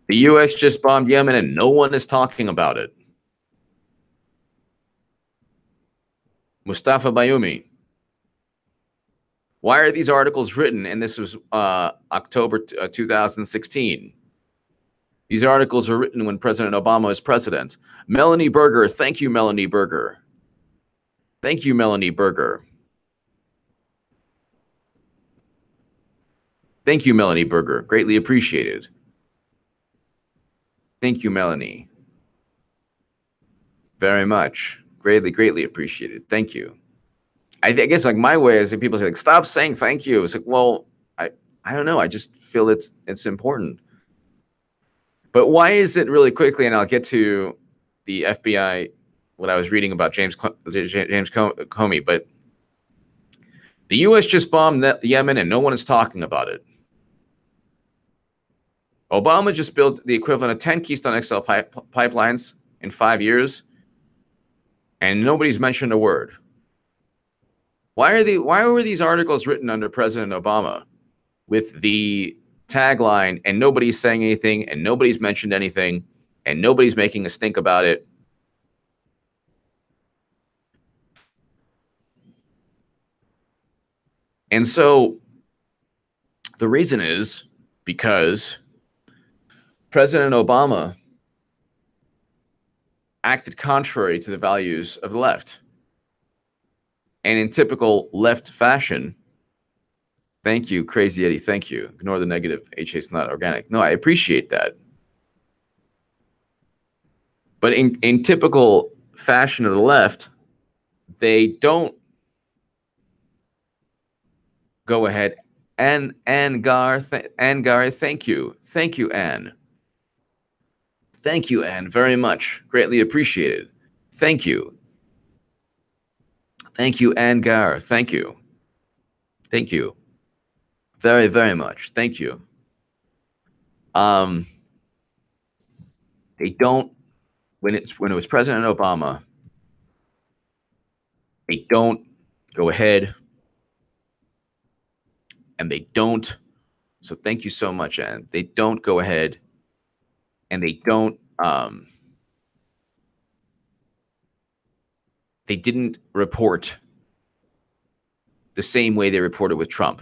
The U.S. just bombed Yemen and no one is talking about it. Mustafa Bayoumi. Why are these articles written? And this was October 2016. These articles are written when President Obama is president. Melanie Berger. Thank you, Melanie Berger. Thank you, Melanie Berger. Thank you, Melanie Berger. Greatly appreciated. Thank you, Melanie. Very much. Greatly appreciated. Thank you. I guess like my way is that people say, like, stop saying thank you. It's like, well, I don't know. I just feel it's important. But why is it really quickly, and I'll get to the FBI, what I was reading about James Comey, but the U.S. just bombed Yemen and no one is talking about it. Obama just built the equivalent of 10 Keystone XL pipelines in 5 years, and nobody's mentioned a word. Why were these articles written under President Obama with the tagline, and nobody's saying anything, and nobody's mentioned anything, and nobody's making a stink about it? And so the reason is because President Obama acted contrary to the values of the left. And in typical left fashion, thank you, Crazy Eddie, thank you. Ignore the negative, HA's not organic. No, I appreciate that. But in typical fashion of the left, they don't go ahead. Ann Gar, thank you. Thank you, Ann. Thank you, Ann, very much. Greatly appreciated. Thank you. Thank you, Ann Gar. Thank you. Thank you. Very, very much. Thank you. They don't, when it was President Obama, they don't go ahead and they don't. So thank you so much, Ann. They don't go ahead and they don't, they didn't report the same way they reported with Trump.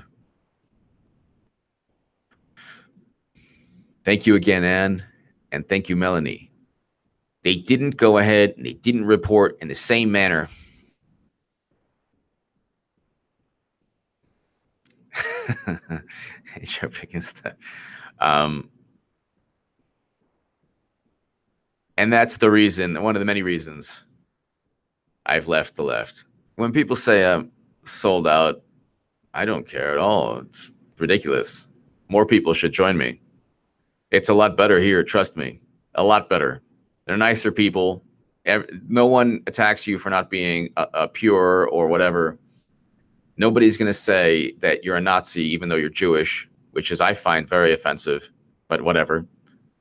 Thank you again, Ann, and thank you, Melanie. They didn't go ahead and they didn't report in the same manner. And that's the reason, one of the many reasons I've left the left. When people say I'm sold out, I don't care at all. It's ridiculous. More people should join me. It's a lot better here, trust me. A lot better. They're nicer people. No one attacks you for not being a pure or whatever. Nobody's going to say that you're a Nazi even though you're Jewish, which is, I find, very offensive, but whatever.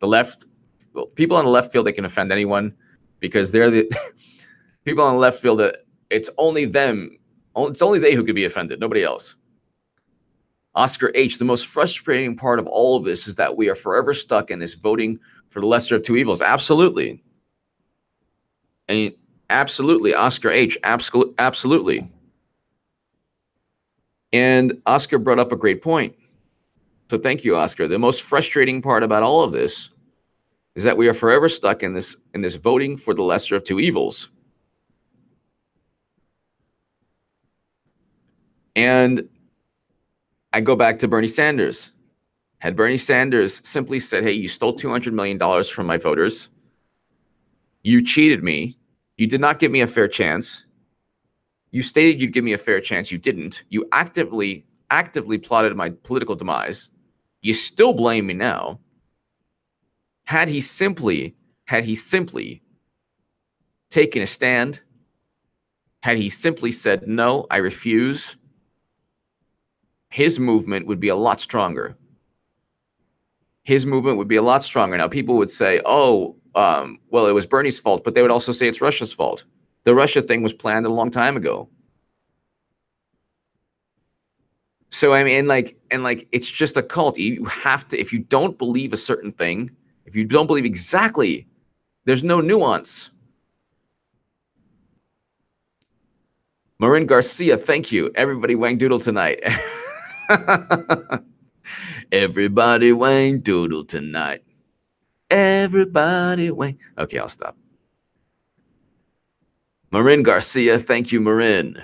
The left, well, people on the left feel they can offend anyone because they're the people on the left feel that it's only them, it's only they who could be offended, nobody else. Oscar H., the most frustrating part of all of this is that we are forever stuck in this voting for the lesser of two evils. Absolutely. And absolutely, Oscar H., absolutely. And Oscar brought up a great point. So thank you, Oscar. The most frustrating part about all of this is that we are forever stuck in this voting for the lesser of two evils. And I go back to Bernie Sanders. Had Bernie Sanders simply said, hey, you stole $200 million from my voters. You cheated me. You did not give me a fair chance. You stated you'd give me a fair chance. You didn't. You actively plotted my political demise. You still blame me now. Had he simply taken a stand, had he simply said, no, I refuse, his movement would be a lot stronger. His movement would be a lot stronger. Now, people would say, oh, well, it was Bernie's fault, but they would also say it's Russia's fault. The Russia thing was planned a long time ago. So, I mean, it's just a cult. You have to, if you don't believe a certain thing, if you don't believe exactly, there's no nuance. Marin Garcia, thank you. Everybody wang doodle tonight. Everybody wang doodle tonight. Everybody wang. Okay, I'll stop. Marin Garcia, thank you, Marin.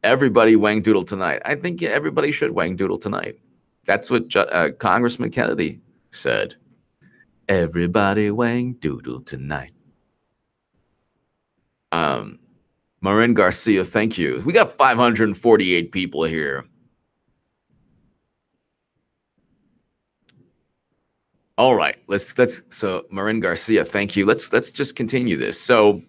Everybody wang doodle tonight. I think everybody should wang doodle tonight. That's what Congressman Kennedy said. Everybody wang doodle tonight. Marin Garcia, thank you. We got 548 people here. All right, so Marin Garcia, thank you. Let's just continue this. So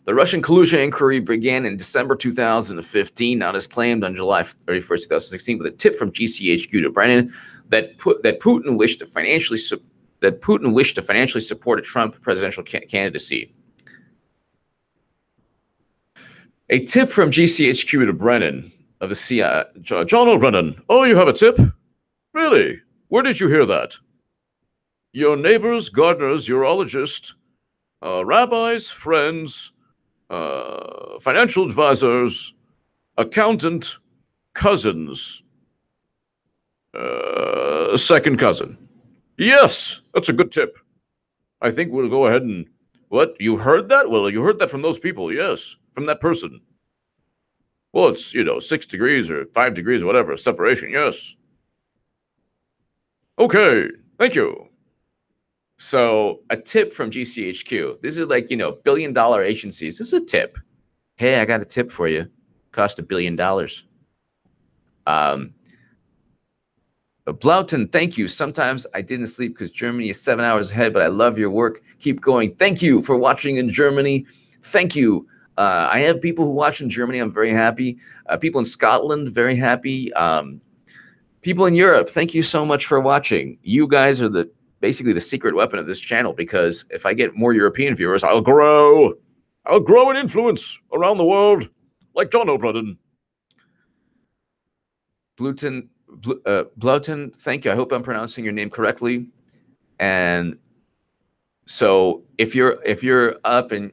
the Russian collusion inquiry began in December 2015, not as claimed on July 31st, 2016, with a tip from GCHQ to Brennan that Putin wished to financially support a Trump presidential candidacy. A tip from GCHQ to Brennan of the CIA. John O'Brennan. Oh, you have a tip? Really? Where did you hear that? Your neighbors, gardeners, urologists, rabbis, friends, financial advisors, accountant, cousins, second cousin. Yes, that's a good tip. I think we'll go ahead and... What? You heard that? Well, you heard that from those people, yes. From that person. Well, it's, 6 degrees or 5 degrees or whatever, separation, yes. Okay, thank you. So, a tip from GCHQ. This is like, billion-dollar agencies. This is a tip. Hey, I got a tip for you. Cost $1 billion. Blauton, thank you. Sometimes I didn't sleep because Germany is 7 hours ahead, but I love your work. Keep going. Thank you for watching in Germany. Thank you. I have people who watch in Germany. I'm very happy. People in Scotland, very happy. People in Europe, thank you so much for watching. You guys are basically the secret weapon of this channel, because if I get more European viewers, I'll grow in influence around the world, like John O'Brien. Bluton, thank you. I hope I'm pronouncing your name correctly. And so if you're up and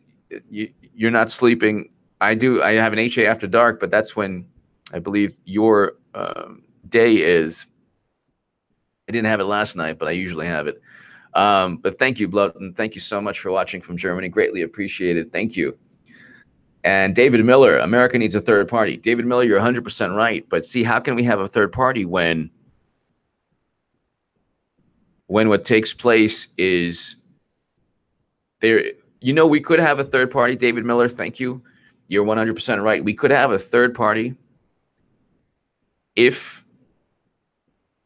you're not sleeping, I have an HA after dark, but that's when I believe your day is. I didn't have it last night, but I usually have it. But thank you, Bloughton. Thank you so much for watching from Germany. Greatly appreciated. Thank you. And David Miller, America needs a third party. David Miller, you're 100% right. But see, how can we have a third party when what takes place is there? We could have a third party. David Miller, thank you. You're 100% right. We could have a third party if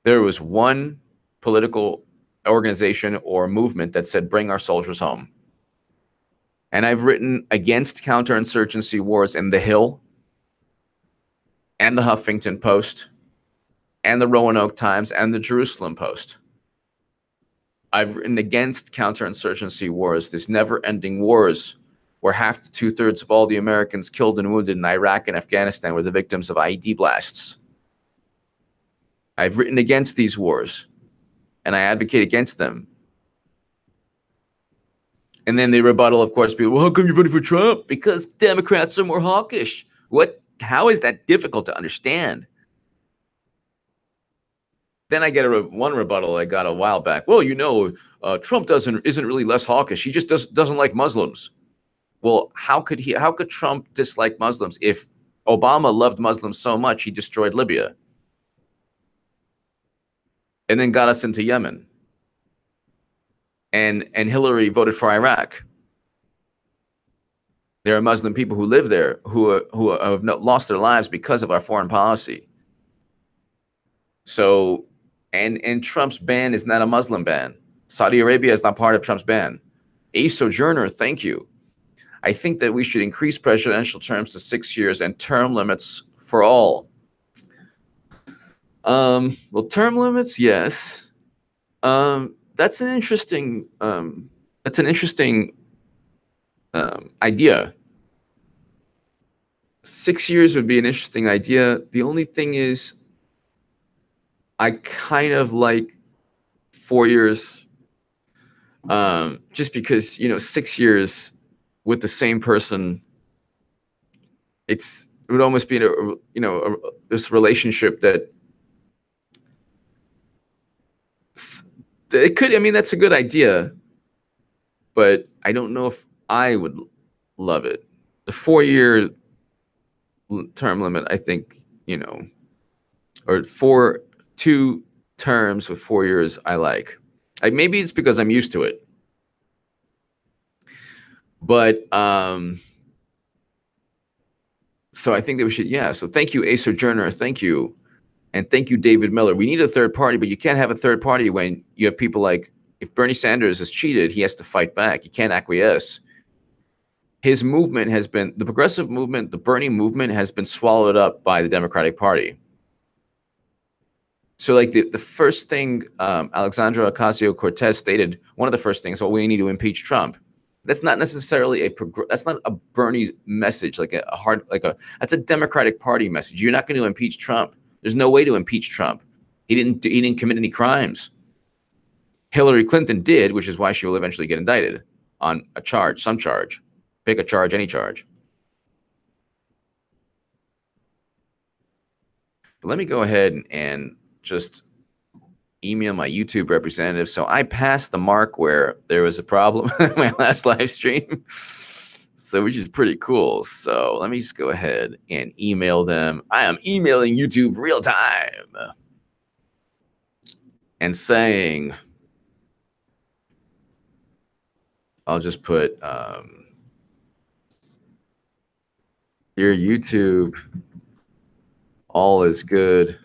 there was one political organization or movement that said, bring our soldiers home. And I've written against counterinsurgency wars in The Hill and the Huffington Post and the Roanoke Times and the Jerusalem Post. I've written against counterinsurgency wars, these never-ending wars where half to two-thirds of all the Americans killed and wounded in Iraq and Afghanistan were the victims of IED blasts. I've written against these wars, and I advocate against them. And then the rebuttal, of course, be, well, how come you voted for Trump? Because Democrats are more hawkish. What? How is that difficult to understand? Then I get one rebuttal I got a while back. Well, Trump isn't really less hawkish. He just doesn't like Muslims. Well, how could Trump dislike Muslims if Obama loved Muslims so much he destroyed Libya and then got us into Yemen? And Hillary voted for Iraq. There are Muslim people who live there who have lost their lives because of our foreign policy. So, and Trump's ban is not a Muslim ban. Saudi Arabia is not part of Trump's ban. A sojourner, thank you. I think that we should increase presidential terms to 6 years and term limits for all. Well, term limits, yes. That's an interesting idea. 6 years would be an interesting idea. The only thing is, I kind of like 4 years, just because 6 years with the same person, it would almost be this relationship that it could. I mean, that's a good idea, but I don't know if I would love it. The 4-year term limit, I think, or 2 terms with 4 years, I like. Maybe it's because I'm used to it, but so I think that we should. Yeah. So thank you, A Sojourner. Thank you. And thank you, David Miller. We need a third party, but you can't have a third party when you have people like, if Bernie Sanders has cheated, he has to fight back. You can't acquiesce. His movement has been, the progressive movement, the Bernie movement has been swallowed up by the Democratic Party. So like the first thing Alexandra Ocasio-Cortez stated, one of the first things, well, we need to impeach Trump. That's not necessarily that's not a Bernie message, that's a Democratic Party message. You're not going to impeach Trump. There's no way to impeach Trump. He didn't commit any crimes. Hillary Clinton did, which is why she will eventually get indicted on a charge, some charge. Pick a charge, any charge. But let me go ahead and just email my YouTube representative. So I passed the mark where there was a problem in my last live stream. So, which is pretty cool. So let me just go ahead and email them. I am emailing YouTube real time and saying, I'll just put, dear YouTube, all is good.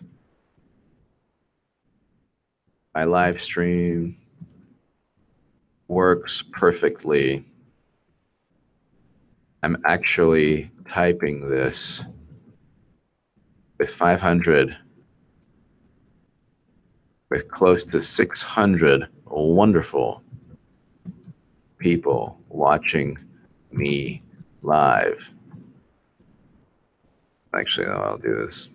My live stream works perfectly. I'm actually typing this with 500, with close to 600 wonderful people watching me live. Actually, no, I'll do this.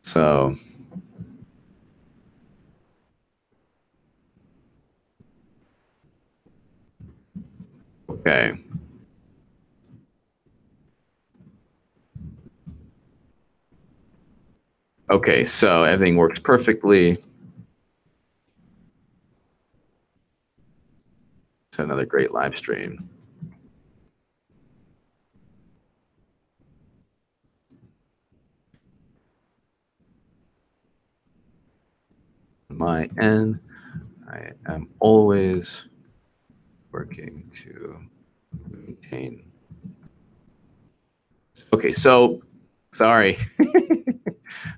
So, okay. Okay, so everything works perfectly. It's another great live stream. On my end, I am always working to maintain. Okay, so sorry,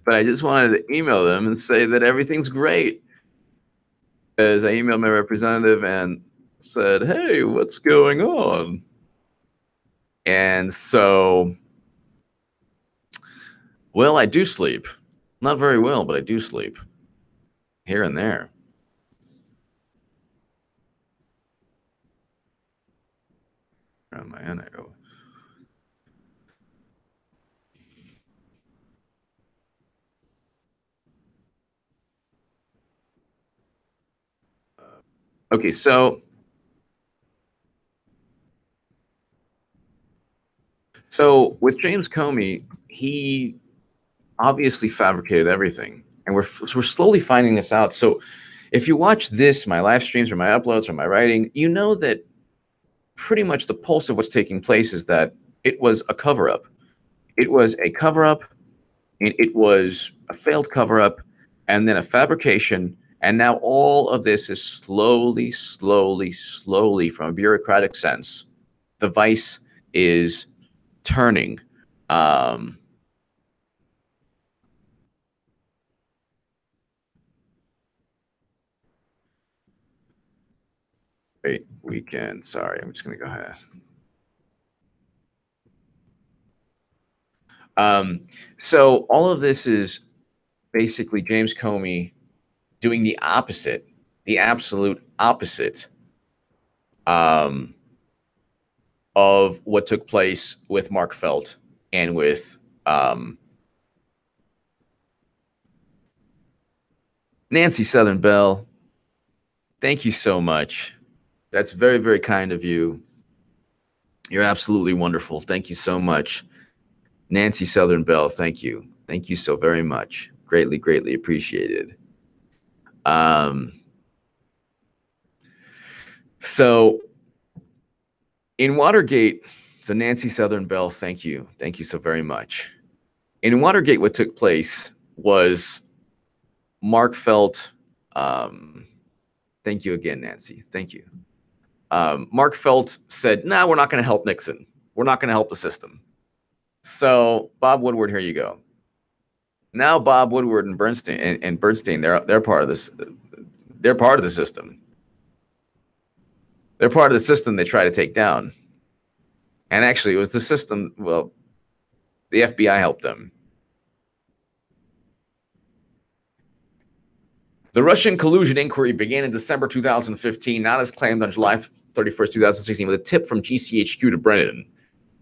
but I just wanted to email them and say that everything's great. As I emailed my representative and said, hey, what's going on? And so, well, I do sleep. Not very well, but I do sleep here and there. On my end, I go. Okay, so with James Comey, he obviously fabricated everything, and we're slowly finding this out. So if you watch this, my live streams or my uploads or my writing, you know that pretty much the pulse of what's taking place is that it was a cover-up. It was a cover-up, and it was a failed cover-up, and then a fabrication. And now all of this is slowly, from a bureaucratic sense, the vice is turning. Great weekend. Sorry, I'm just going to go ahead. So all of this is basically James Comey doing the opposite, the absolute opposite of what took place with Mark Felt and with Nancy Southern Bell. Thank you so much. That's very, very kind of you. You're absolutely wonderful. Thank you so much. Nancy Southern Bell, thank you. Thank you so very much. Greatly, greatly appreciated. So in Watergate, so Nancy Southern Bell, thank you. Thank you so very much. In Watergate, what took place was Mark Felt, thank you again, Nancy. Thank you. Mark Felt said, "Nah, we're not going to help Nixon. We're not going to help the system." So Bob Woodward, here you go. Now Bob Woodward and Bernstein, they're part of this. They're part of the system. They're part of the system they try to take down. And actually, it was the system. Well, the FBI helped them. The Russian collusion inquiry began in December 2015, not as claimed on July 31st, 2016, with a tip from GCHQ to Brennan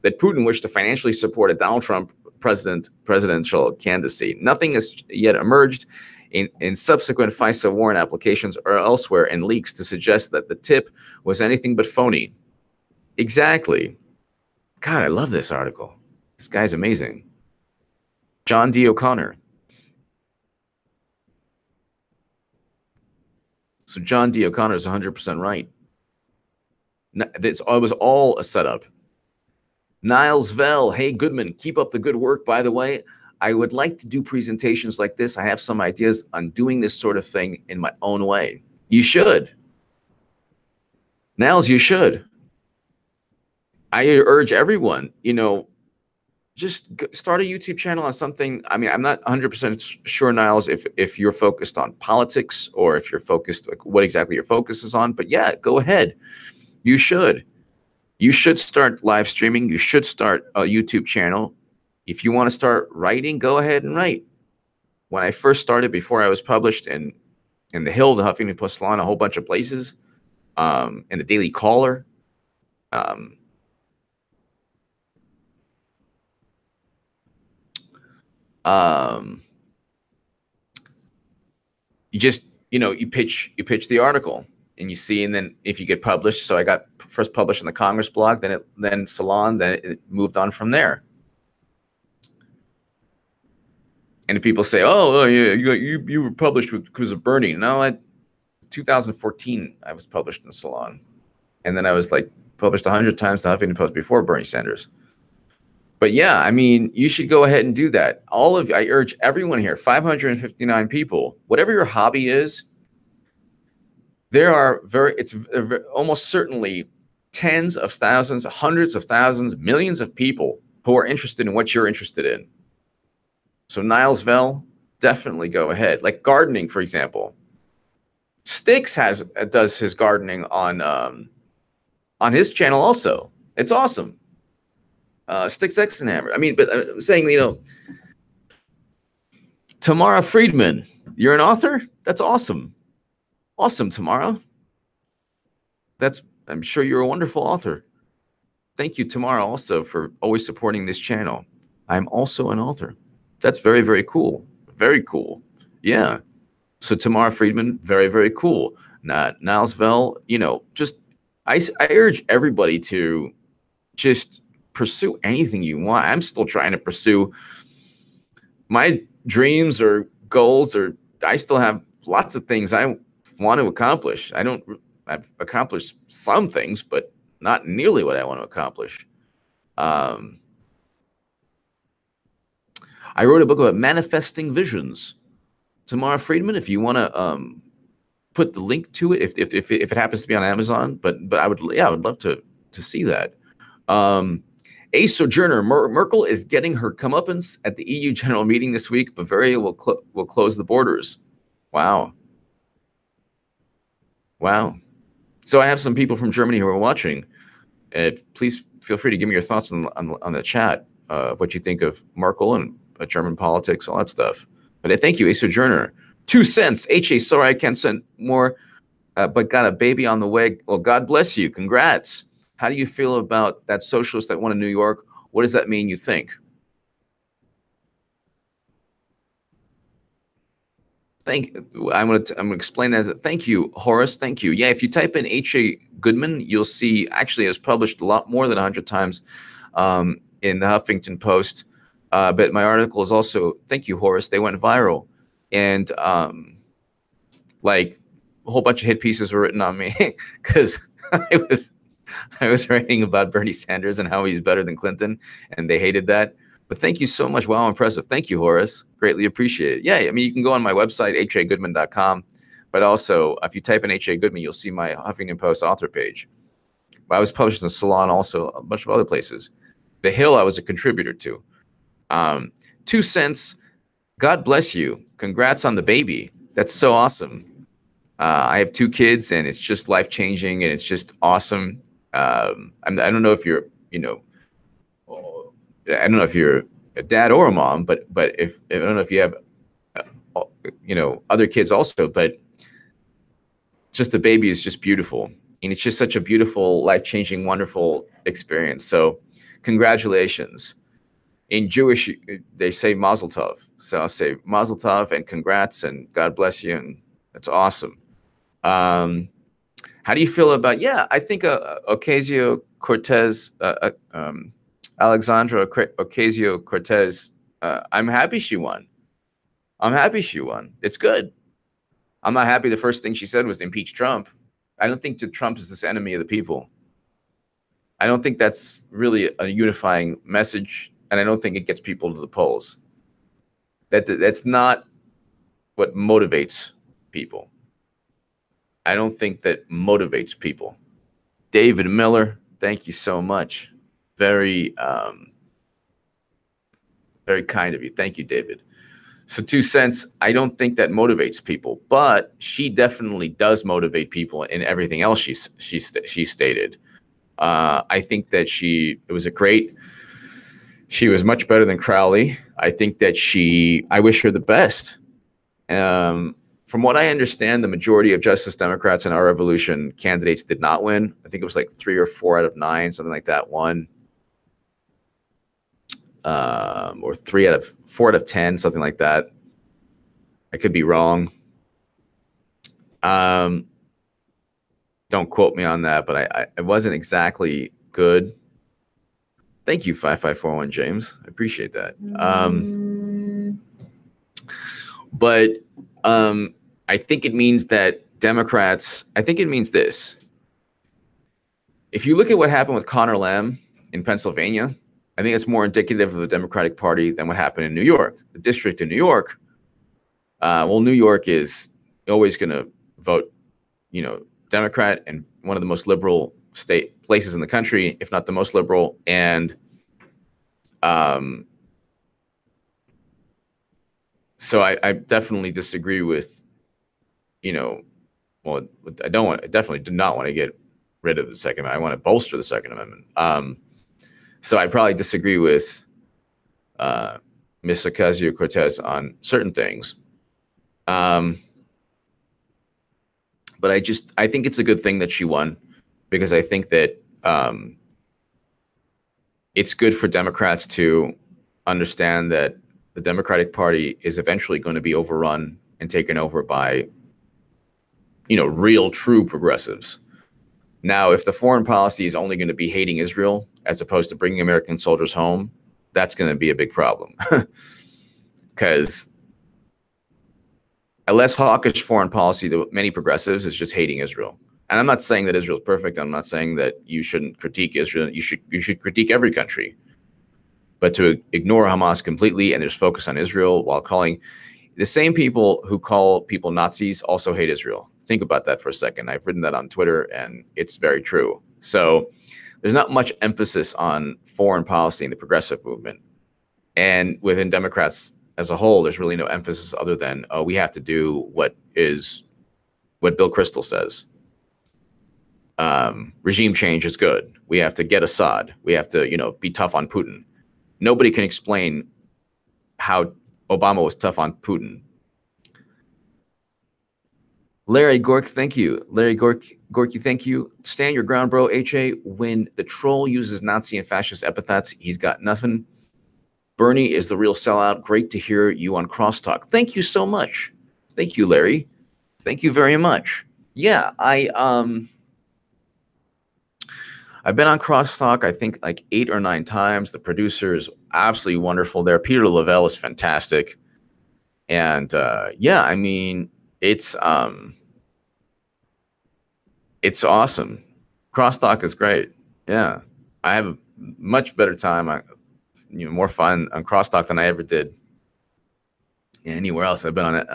that Putin wished to financially support a Donald Trump presidential candidacy. Nothing has yet emerged in subsequent FISA warrant applications or elsewhere in leaks to suggest that the tip was anything but phony. Exactly. God, I love this article. This guy's amazing. John D. O'Connor. So John D. O'Connor is 100% right. It was all a setup. Niles Vell, hey, Goodman, keep up the good work. By the way, I would like to do presentations like this. I have some ideas on doing this sort of thing in my own way. You should. Niles, you should. I urge everyone, just start a YouTube channel on something. I mean, I'm not 100% sure, Niles, if you're focused on politics or if you're focused, like what exactly your focus is on. But yeah, go ahead. You should. You should start live streaming. You should start a YouTube channel. If you want to start writing, go ahead and write. When I first started, before I was published in The Hill, the Huffington Post Salon, a whole bunch of places, and the Daily Caller, you just, you pitch the article and you see, and then if you get published, so I got first published in the Congress blog, then Salon, then it moved on from there. And if people say, "Oh, yeah, you were published because of Bernie," no, 2014 I was published in Salon, and then I was like published 100 times in the Huffington Post before Bernie Sanders. But yeah, I mean, you should go ahead and do that. I urge everyone here, 559 people, whatever your hobby is, it's almost certainly tens of thousands, hundreds of thousands, millions of people who are interested in what you're interested in. So Niles Vell, definitely go ahead. Like gardening, for example. Styx does his gardening on his channel also. It's awesome. Styx Exenhammer. I mean, but I'm saying, Tamara Friedman, you're an author? That's awesome. Awesome, Tamara. I'm sure you're a wonderful author. Thank you, Tamara, also for always supporting this channel. I'm also an author. That's very, very cool. Very cool. Yeah. So Tamara Friedman, very, very cool. not Nilesville. Just I urge everybody to just pursue anything you want. I'm still trying to pursue my dreams or goals, or I still have lots of things I want to accomplish. I've accomplished some things, but not nearly what I want to accomplish. I wrote a book about manifesting visions. Tamara Friedman, if you want to put the link to it, if it happens to be on Amazon, but I would love to see that. A Sojourner, Merkel is getting her comeuppance at the EU General Meeting this week. Bavaria will close the borders. Wow. Wow. So I have some people from Germany who are watching. Please feel free to give me your thoughts on the chat of what you think of Merkel and German politics, all that stuff. But thank you, A Sojourner. 2 cents. HA, sorry I can't send more, but got a baby on the way. Well, God bless you. Congrats. How do you feel about that socialist that won in New York? What does that mean, you think? I'm gonna explain that. Thank you, Horace. Thank you. Yeah, if you type in H.A. Goodman, you'll see actually it's published a lot more than 100 times in the Huffington Post. But my article is also, thank you, Horace. They went viral, and like a whole bunch of hit pieces were written on me because I was writing about Bernie Sanders and how he's better than Clinton, and they hated that. But thank you so much. Wow, impressive. Thank you, Horace. Greatly appreciate it. Yeah, I mean, you can go on my website, hagoodman.com, but also if you type in H.A. Goodman, you'll see my Huffington Post author page. I was published in the Salon, also a bunch of other places. The Hill, I was a contributor to. 2 cents. God bless you. Congrats on the baby. That's so awesome. I have 2 kids, and it's just life-changing, and it's just awesome. I don't know if you're, I don't know if you're a dad or a mom, but if I don't know if you have, other kids also, but just a baby is just beautiful, and it's just such a beautiful, life-changing, wonderful experience. So, congratulations. In Jewish, they say Mazel Tov, so I'll say Mazel Tov and congrats and God bless you, and that's awesome. How do you feel about? Yeah, I think Ocasio-Cortez, Alexandra Ocasio-Cortez. I'm happy she won. I'm happy she won. It's good. I'm not happy the first thing she said was impeach Trump. I don't think that Trump is this enemy of the people. I don't think that's really a unifying message, and I don't think it gets people to the polls. That's not what motivates people. I don't think that motivates people. David Miller, thank you so much. Very, very kind of you. Thank you, David. So 2 cents, I don't think that motivates people, but she definitely does motivate people in everything else she stated. I think that she was much better than Crowley. I think that I wish her the best. From what I understand, the majority of Justice Democrats in our revolution candidates did not win. I think it was like 3 or 4 out of 9, something like that, won. Or 4 out of 10, something like that. I could be wrong. Don't quote me on that, but I wasn't exactly good. Thank you, 5541 James. I appreciate that. But I think it means that Democrats, I think it means this. If you look at what happened with Conor Lamb in Pennsylvania, I think it's more indicative of the Democratic Party than what happened in New York. The district in New York, New York is always going to vote, Democrat, and one of the most liberal places in the country, if not the most liberal. And so I definitely disagree with, I definitely do not want to get rid of the Second Amendment. I want to bolster the Second Amendment. So I probably disagree with Ms. Ocasio-Cortez on certain things. But I think it's a good thing that she won, because I think that it's good for Democrats to understand that the Democratic Party is eventually going to be overrun and taken over by real true progressives. Now, if the foreign policy is only going to be hating Israel as opposed to bringing American soldiers home, that's going to be a big problem. Because a less hawkish foreign policy to many progressives is just hating Israel. And I'm not saying that Israel is perfect. I'm not saying that you shouldn't critique Israel. You should critique every country. But to ignore Hamas completely and just focus on Israel while calling the same people who call people Nazis also hate Israel. Think about that for a second. I've written that on Twitter, and it's very true. So there's not much emphasis on foreign policy in the progressive movement. And within Democrats as a whole, there's really no emphasis other than, oh, we have to do what Bill Kristol says. Regime change is good. We have to get Assad. We have to, be tough on Putin. Nobody can explain how Obama was tough on Putin. Larry Gork, thank you. Larry Gorky, thank you. Stand your ground, bro. HA, when the troll uses Nazi and fascist epithets, he's got nothing. Bernie is the real sellout. Great to hear you on Crosstalk. Thank you so much. Thank you, Larry. Thank you very much. Yeah, I've been on Crosstalk, I think like 8 or 9 times. The producer is absolutely wonderful there. Peter Lavelle is fantastic. And yeah, I mean, it's awesome. Crosstalk is great. Yeah, I have a much better time, more fun on Crosstalk than I ever did anywhere else I've been on it.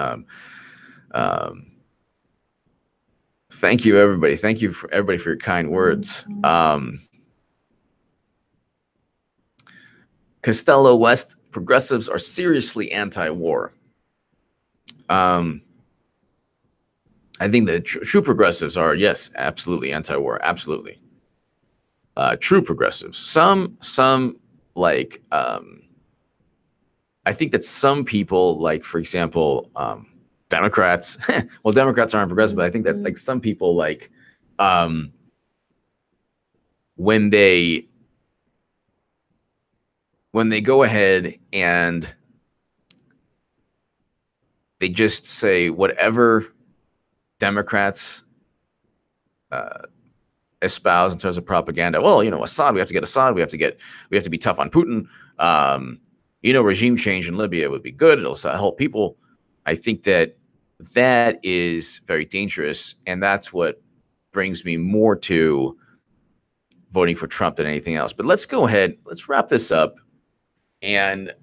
Thank you, everybody. Thank you for everybody for your kind words. Costello West, progressives are seriously anti-war. I think that true progressives are, yes, absolutely anti-war, absolutely. True progressives. Some like, I think that some people, like, for example, Democrats, well, Democrats aren't progressive, but I think that like some people like when they go ahead and they just say whatever Democrats espouse in terms of propaganda. Well, Assad, we have to get Assad. We have to be tough on Putin. Regime change in Libya would be good. It'll help people. I think that is very dangerous, and that's what brings me more to voting for Trump than anything else. But let's go ahead. Let's wrap this up. And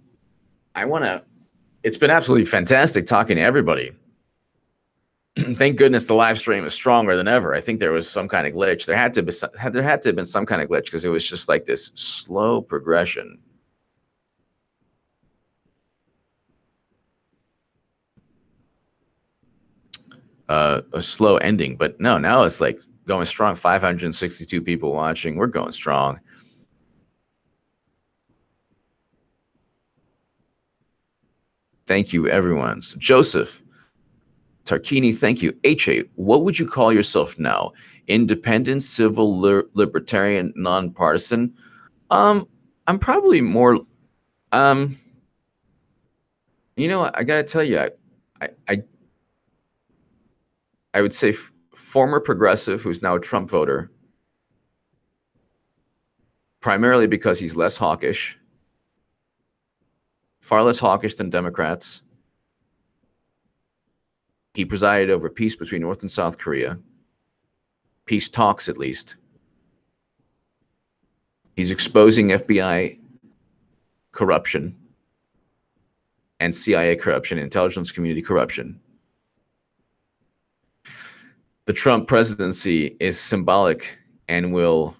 it's been absolutely fantastic talking to everybody. Thank goodness the live stream is stronger than ever. I think there was some kind of glitch. There had to have been some kind of glitch because it was just like this slow progression. A slow ending, but no, now it's like going strong. 562 people watching. We're going strong. Thank you, everyone. So Joseph Tarquini, thank you. HA, what would you call yourself now? Independent, civil, libertarian, nonpartisan? I'm probably more. I gotta tell you, I would say former progressive who's now a Trump voter, primarily because he's less hawkish, far less hawkish than Democrats. He presided over peace between North and South Korea, peace talks at least. He's exposing FBI corruption and CIA corruption, intelligence community corruption. The Trump presidency is symbolic and will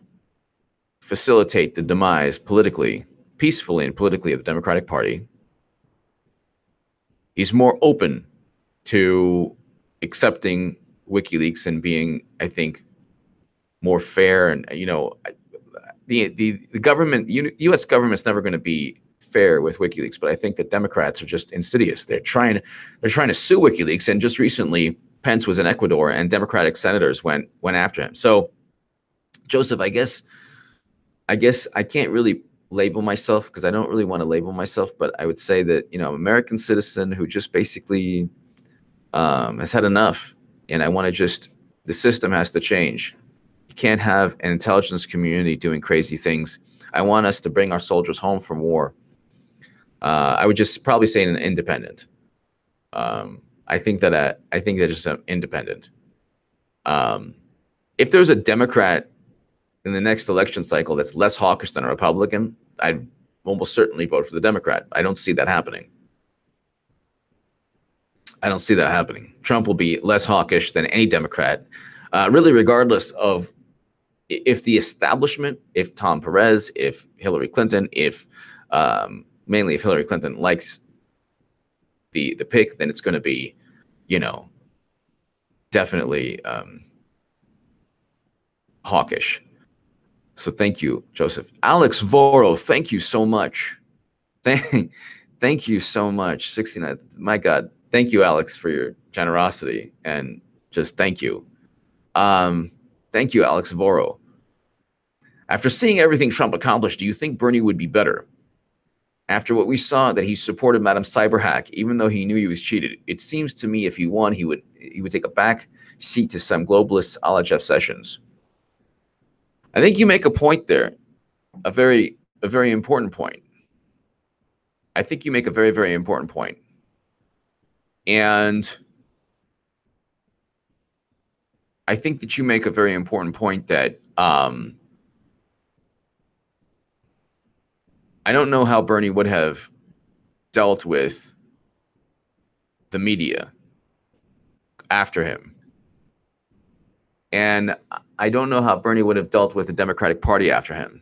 facilitate the demise politically, peacefully and politically of the Democratic Party. He's more open to accepting WikiLeaks and being, I think, more fair. And, the government, U.S. government's never going to be fair with WikiLeaks, but I think that Democrats are just insidious. They're trying to sue WikiLeaks, and just recently Pence was in Ecuador and Democratic senators went after him. So, Joseph, I guess I can't really label myself because I don't really want to label myself, but I would say that, I'm an American citizen who just basically has had enough And I want to just, the system has to change. You can't have an intelligence community doing crazy things. I want us to bring our soldiers home from war. I would just probably say an independent. I think that just an independent. If there's a Democrat in the next election cycle that's less hawkish than a Republican, I'd almost certainly vote for the Democrat. I don't see that happening. I don't see that happening. Trump will be less hawkish than any Democrat, really, regardless of if the establishment, if Tom Perez, if Hillary Clinton, if mainly if Hillary Clinton likes the pick, then it's going to be, you know, definitely hawkish. So thank you, Joseph. Alex Voro, thank you so much. Thank you so much. 69. My God. Thank you, Alex, for your generosity, and just thank you. Thank you, Alex Voro. After seeing everything Trump accomplished, do you think Bernie would be better? After what we saw that he supported Madam Cyberhack, even though he knew he was cheated, it seems to me if he won, he would take a back seat to some globalists a la Jeff Sessions. I think you make a point there, a very important point. I think you make a very, very important point. And I think that you make a very important point that I don't know how Bernie would have dealt with the media after him. And I don't know how Bernie would have dealt with the Democratic Party after him.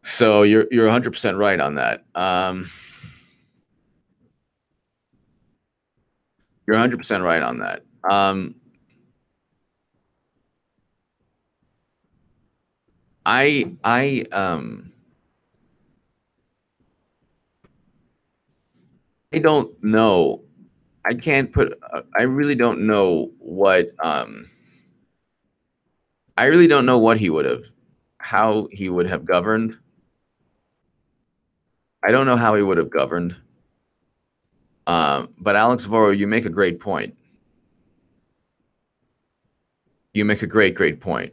So you're 100% right on that. You're 100% right on that. I don't know. I can't put. I really don't know what. I really don't know what he would have, how he would have governed. I don't know how he would have governed. But Alex Voro, you make a great point. You make a great point.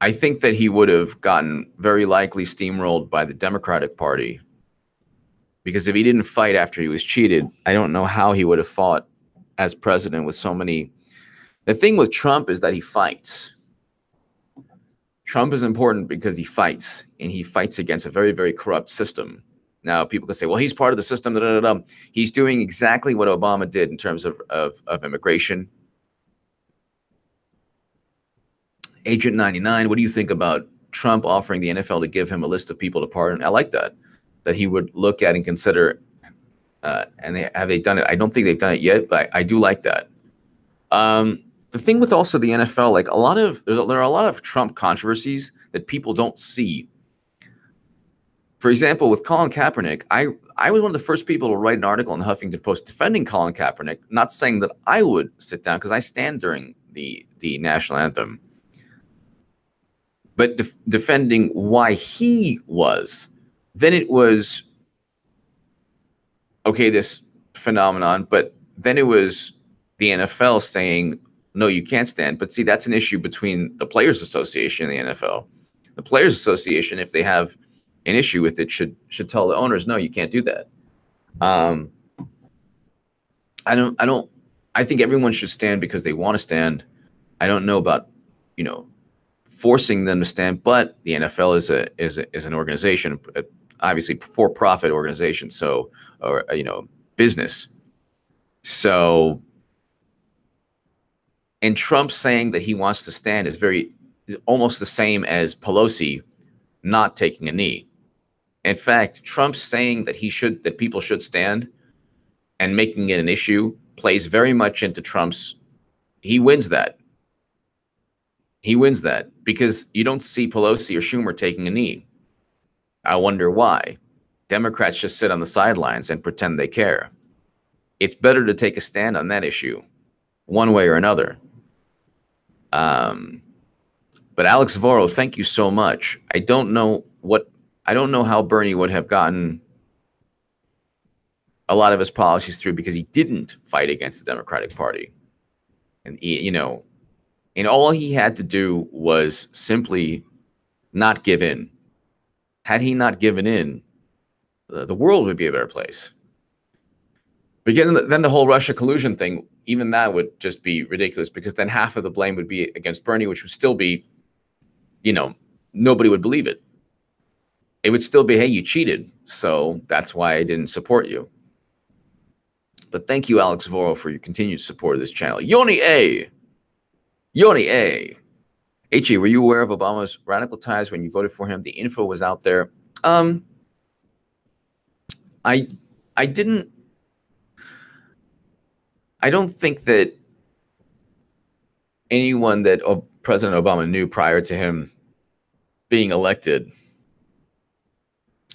I think that he would have gotten very likely steamrolled by the Democratic Party, because if he didn't fight after he was cheated, I don't know how he would have fought as president with so many. The thing with Trump is that he fights. Trump is important because he fights, and he fights against a very, very corrupt system. Now, people can say, well, he's part of the system. Da, da, da, da. He's doing exactly what Obama did in terms of immigration. Agent 99, what do you think about Trump offering the NFL to give him a list of people to pardon? I like that he would look at and consider, and have they done it? I don't think they've done it yet, but I do like that. The thing with also the NFL, like there are a lot of Trump controversies that people don't see. For example, with Colin Kaepernick, I was one of the first people to write an article in the Huffington Post defending Colin Kaepernick, not saying that I would sit down because I stand during the national anthem, but defending why he was. Then it was, okay, this phenomenon, but then it was the NFL saying, no, you can't stand. But see, that's an issue between the Players Association and the NFL. The Players Association, if they have an issue with it, should tell the owners, no, you can't do that. I think everyone should stand because they want to stand. I don't know about, forcing them to stand, but the NFL is an organization, obviously for-profit organization, so, or business. So, and Trump saying that he wants to stand is almost the same as Pelosi not taking a knee. In fact, Trump saying that people should stand and making it an issue plays very much into Trump's. He wins that. He wins that because you don't see Pelosi or Schumer taking a knee. I wonder why. Democrats just sit on the sidelines and pretend they care. It's better to take a stand on that issue, one way or another. But Alex Voro, thank you so much. I don't know what I don't know how Bernie would have gotten a lot of his policies through because he didn't fight against the Democratic Party. And, and all he had to do was simply not give in. Had he not given in, the world would be a better place. Because then the whole Russia collusion thing, even that would just be ridiculous, because then half of the blame would be against Bernie, which would still be, nobody would believe it. It would still be, hey, you cheated, so that's why I didn't support you. But thank you, Alex Voro, for your continued support of this channel. Yoni A. H.E., were you aware of Obama's radical ties when you voted for him? The info was out there. I didn't. I don't think that anyone that President Obama knew prior to him being elected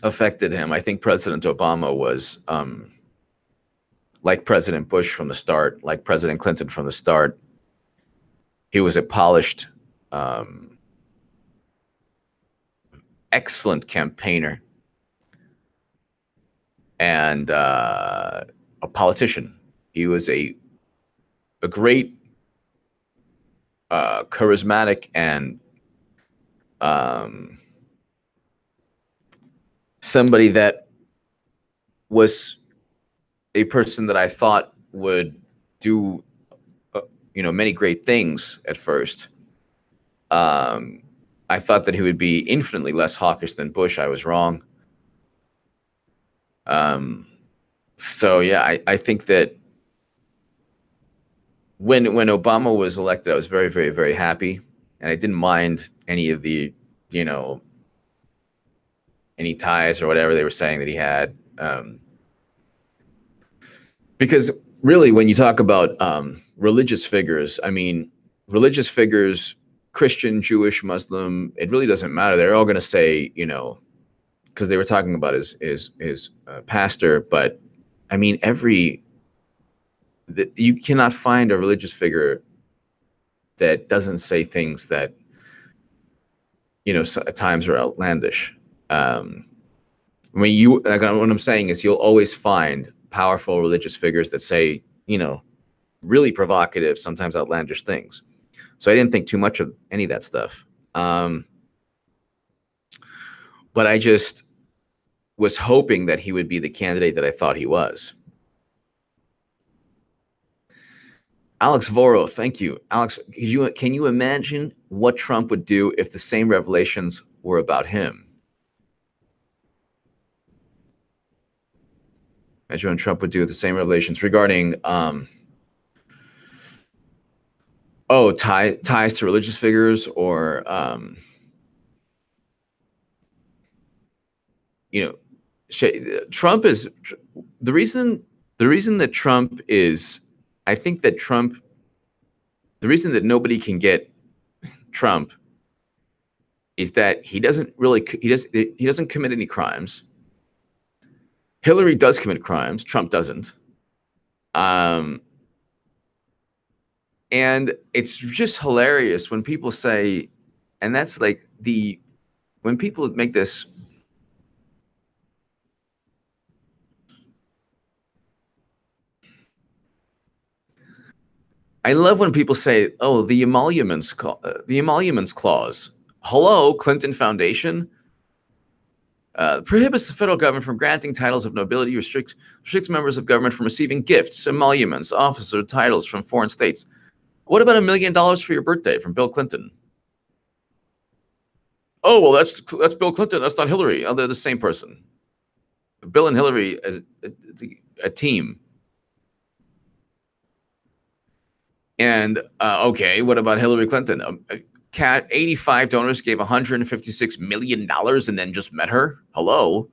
affected him. I think President Obama was like President Bush from the start, like President Clinton from the start. He was a polished, excellent campaigner and a politician. He was a great, charismatic and somebody that was a person that I thought would do, many great things at first. I thought that he would be infinitely less hawkish than Bush. I was wrong. So yeah, I think that when Obama was elected, I was very, very, very happy, and I didn't mind any of the, any ties or whatever they were saying that he had, because really, when you talk about religious figures, I mean, religious figures, Christian, Jewish, Muslim, it really doesn't matter. They're all going to say, because they were talking about his pastor, but I mean, you cannot find a religious figure that doesn't say things that, at times are outlandish. What I'm saying is, you'll always find powerful religious figures that say, really provocative, sometimes outlandish things. So I didn't think too much of any of that stuff. But I just was hoping that he would be the candidate that I thought he was. Alex Voro, thank you. Alex, can you imagine what Trump would do if the same revelations were about him? Imagine what Trump would do with the same revelations regarding, ties to religious figures, or, Trump is the reason that Trump is, I think that the reason that nobody can get Trump is that he doesn't commit any crimes. Hillary does commit crimes. Trump doesn't. And it's just hilarious when people say, and that's like when people make this, I love when people say, oh, the emoluments clause. Hello, Clinton Foundation. Prohibits the federal government from granting titles of nobility, restricts members of government from receiving gifts, emoluments, offices, or titles from foreign states. What about $1 million for your birthday from Bill Clinton? Oh, well, that's Bill Clinton. That's not Hillary. Oh, they're the same person. Bill and Hillary as a team. And okay, what about Hillary Clinton? 85 donors gave $156 million and then just met her. Hello.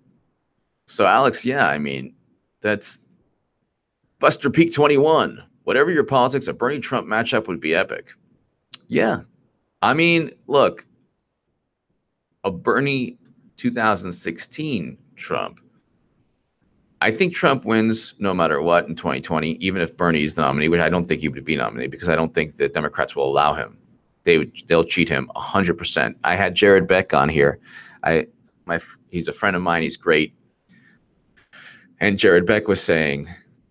So Alex, yeah, I mean, that's Buster Peak 21. Whatever your politics, a Bernie Trump matchup would be epic. Yeah. I mean, look, a Bernie 2016 Trump. I think Trump wins no matter what in 2020, even if Bernie's the nominee, which I don't think he would be nominated, because I don't think the Democrats will allow him. They'll cheat him 100%. I had Jared Beck on here. He's a friend of mine. He's great. And Jared Beck was saying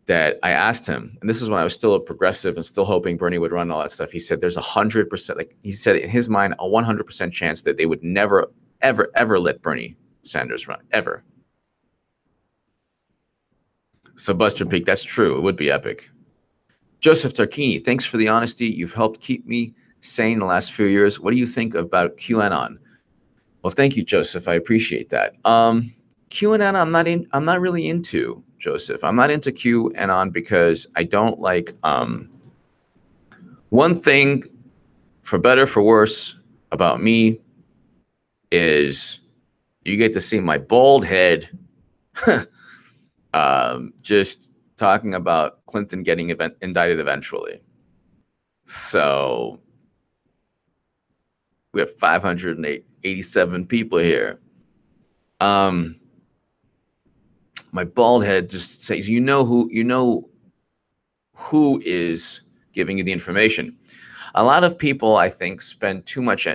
that I asked him, and this is when I was still a progressive and still hoping Bernie would run and all that stuff. He said there's 100%, like he said in his mind, a 100% chance that they would never, ever, ever let Bernie Sanders run, ever. So Buster Peak, that's true. It would be epic. Joseph Tarquini, thanks for the honesty. You've helped keep me sane the last few years. What do you think about QAnon? Well, thank you, Joseph. I appreciate that. QAnon, I'm not really into, Joseph. I'm not into QAnon because I don't like one thing, for better, for worse, about me is you get to see my bald head just talking about Clinton getting indicted eventually. So we have 587 people here. My bald head just says, you know who is giving you the information. A lot of people, I think, spend too much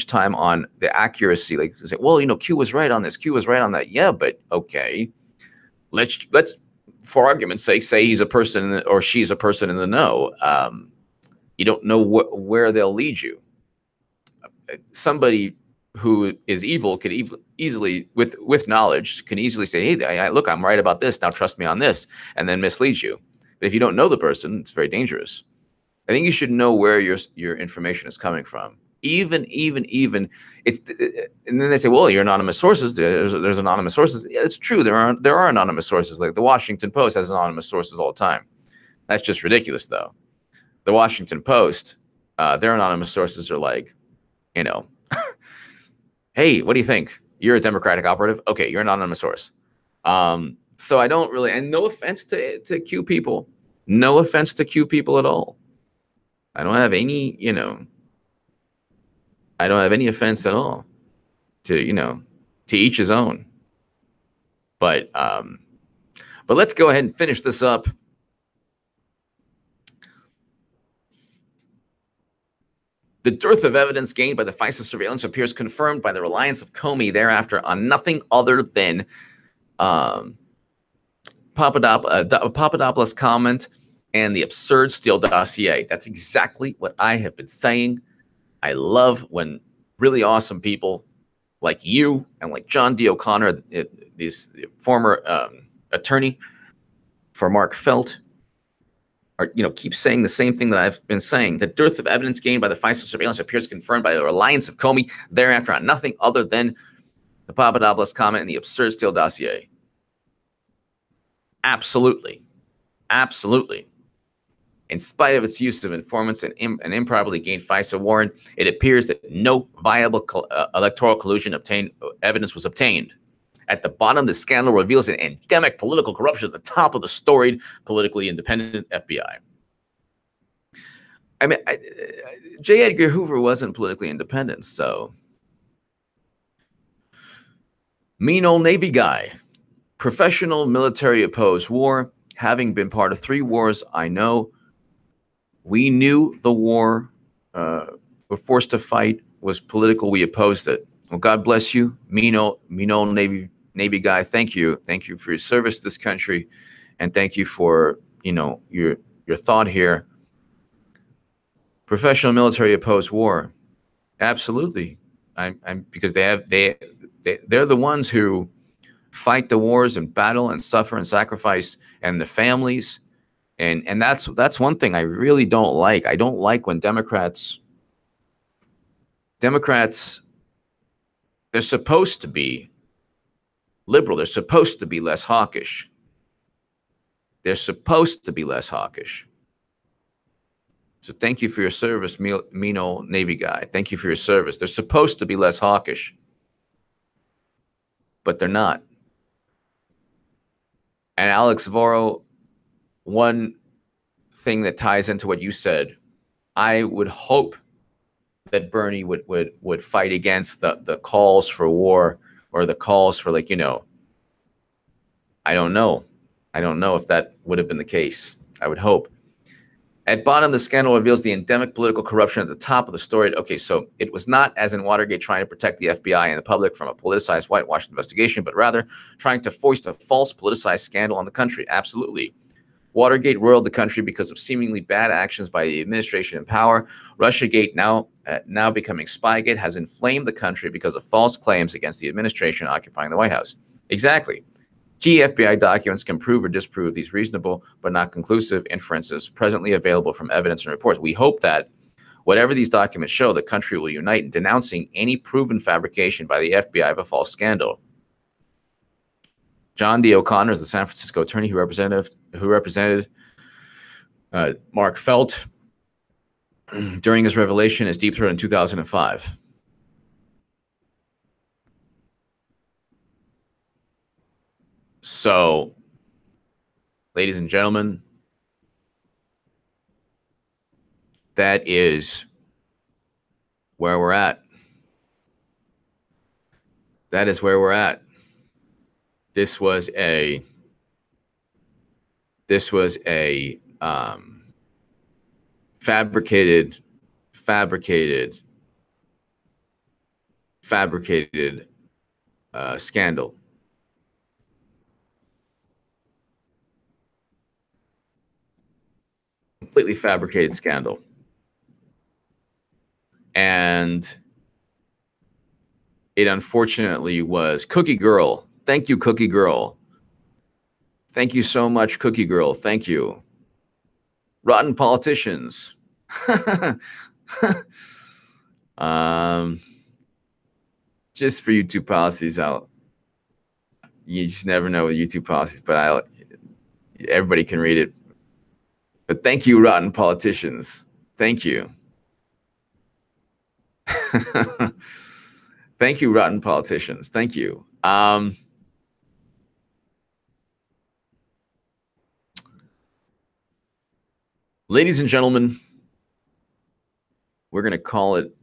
time on the accuracy. Like, say, well, Q was right on this, Q was right on that. Yeah, but okay, let's for argument's sake say he's a person or she's a person in the know. You don't know where they'll lead you. Somebody who is evil could easily, with knowledge, can easily say, hey, look, I'm right about this. Now trust me on this, and then mislead you. But if you don't know the person, it's very dangerous. I think you should know where your information is coming from. Even it's, and then they say, well, you're anonymous sources. There's anonymous sources. Yeah, it's true. There are anonymous sources. Like the Washington Post has anonymous sources all the time. That's just ridiculous, though. The Washington Post, their anonymous sources are like, hey, what do you think? You're a Democratic operative? Okay, you're an anonymous source. So I don't really, and no offense to Q people, no offense to Q people at all. I don't have any, I don't have any offense at all to each his own. But let's go ahead and finish this up. The dearth of evidence gained by the FISA surveillance appears confirmed by the reliance of Comey thereafter on nothing other than Papadopoulos' comment and the absurd Steele dossier. That's exactly what I have been saying. I love when really awesome people like you and like John D. O'Connor, this former attorney for Mark Felt, keep saying the same thing that I've been saying. The dearth of evidence gained by the FISA surveillance appears confirmed by the reliance of Comey thereafter on nothing other than the Papadopoulos comment and the absurd Steele dossier. Absolutely. Absolutely. In spite of its use of informants and an improperly gained FISA warrant, it appears that no viable electoral collusion evidence was obtained. At the bottom, the scandal reveals an endemic political corruption at the top of the storied, politically independent FBI. I mean, J. Edgar Hoover wasn't politically independent, so. Mean old Navy guy. Professional military opposed war. Having been part of 3 wars, I know. We knew the war we're forced to fight was political. We opposed it. Well, God bless you, mean old Navy guy. Thank you for your service to this country, and thank you for your thought here. Professional military opposed war, absolutely. I'm because they're the ones who fight the wars and battle and suffer and sacrifice, and the families. And that's one thing I really don't like. I don't like when Democrats, they're supposed to be liberal. They're supposed to be less hawkish. They're supposed to be less hawkish. So thank you for your service, mean old Navy guy. Thank you for your service. They're supposed to be less hawkish, but they're not. And Alex Voro, one thing that ties into what you said, I would hope that Bernie would fight against the calls for war or the calls for, like, I don't know if that would have been the case. I would hope. At bottom, the scandal reveals the endemic political corruption at the top of the story. Okay, so it was not, as in Watergate, trying to protect the FBI and the public from a politicized whitewashed investigation, but rather trying to foist a false politicized scandal on the country. Absolutely. Watergate roiled the country because of seemingly bad actions by the administration in power. Russiagate, now becoming Spygate, has inflamed the country because of false claims against the administration occupying the White House. Exactly. Key FBI documents can prove or disprove these reasonable but not conclusive inferences presently available from evidence and reports. We hope that whatever these documents show, the country will unite in denouncing any proven fabrication by the FBI of a false scandal. John D. O'Connor is the San Francisco attorney who represented Mark Felt during his revelation as Deep Throat in 2005. So, ladies and gentlemen, that is where we're at. That is where we're at. This was a fabricated scandal. Completely fabricated scandal. And it unfortunately was Cookie Girl. Thank you, Cookie Girl. Thank you so much, Cookie Girl. Thank you. Rotten politicians. Just for YouTube policies, you just never know with YouTube policies, but everybody can read it. But thank you, rotten politicians. Thank you. Thank you, rotten politicians. Thank you. Ladies and gentlemen, we're going to call it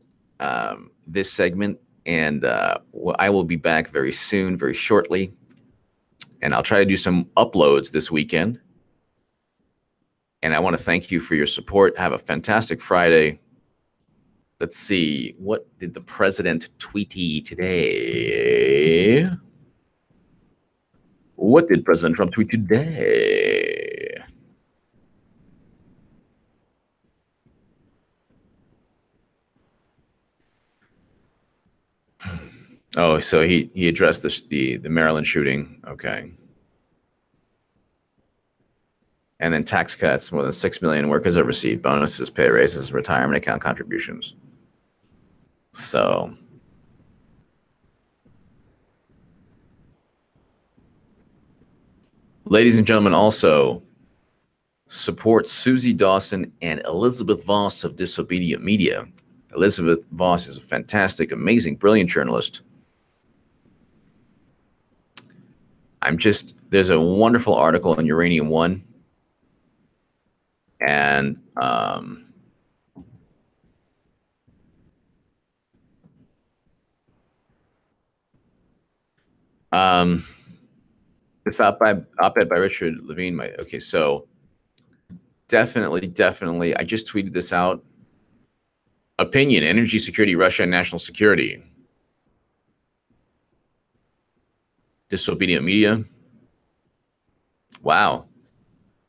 this segment, and I will be back very soon, very shortly, and I'll try to do some uploads this weekend. And I want to thank you for your support. Have a fantastic Friday. Let's see. What did the president tweety today? What did President Trump tweet today? Oh, so he addressed the Maryland shooting. Okay. And then tax cuts. More than 6 million workers have received bonuses, pay raises, retirement account contributions. So, ladies and gentlemen, also support Susie Dawson and Elizabeth Voss of Disobedient Media. Elizabeth Voss is a fantastic, amazing, brilliant journalist. There's a wonderful article in Uranium One. And this op-ed by Richard Levine. Okay, so definitely, I just tweeted this out. Opinion: energy security, Russia, and national security. Disobedient Media. Wow.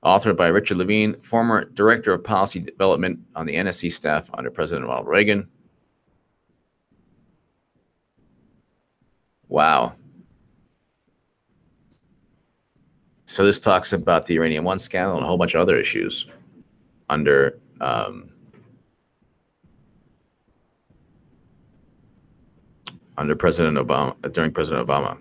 Authored by Richard Levine, former Director of Policy Development on the NSC staff under President Ronald Reagan. Wow. So this talks about the Uranium One scandal and a whole bunch of other issues under President Obama, during President Obama.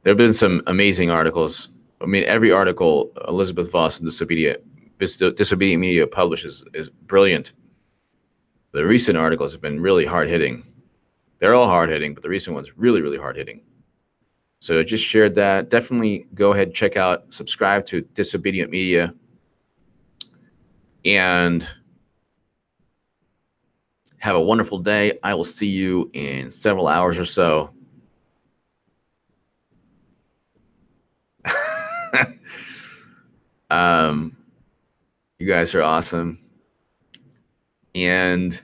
There have been some amazing articles. I mean, every article Elizabeth Voss and Disobedient Media publishes is brilliant. The recent articles have been really hard-hitting. They're all hard-hitting, but the recent one's really, really hard-hitting. So I just shared that. Definitely go ahead, check out, subscribe to Disobedient Media. And have a wonderful day. I will see you in several hours or so. You guys are awesome. And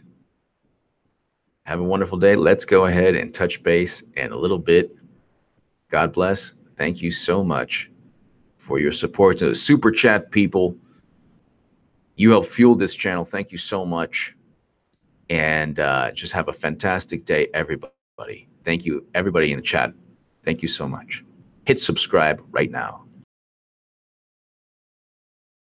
have a wonderful day. Let's go ahead and touch base in a little bit. God bless. Thank you so much for your support. To the super chat people, you help fuel this channel. Thank you so much. And just have a fantastic day, everybody. Thank you, everybody in the chat. Thank you so much. Hit subscribe right now.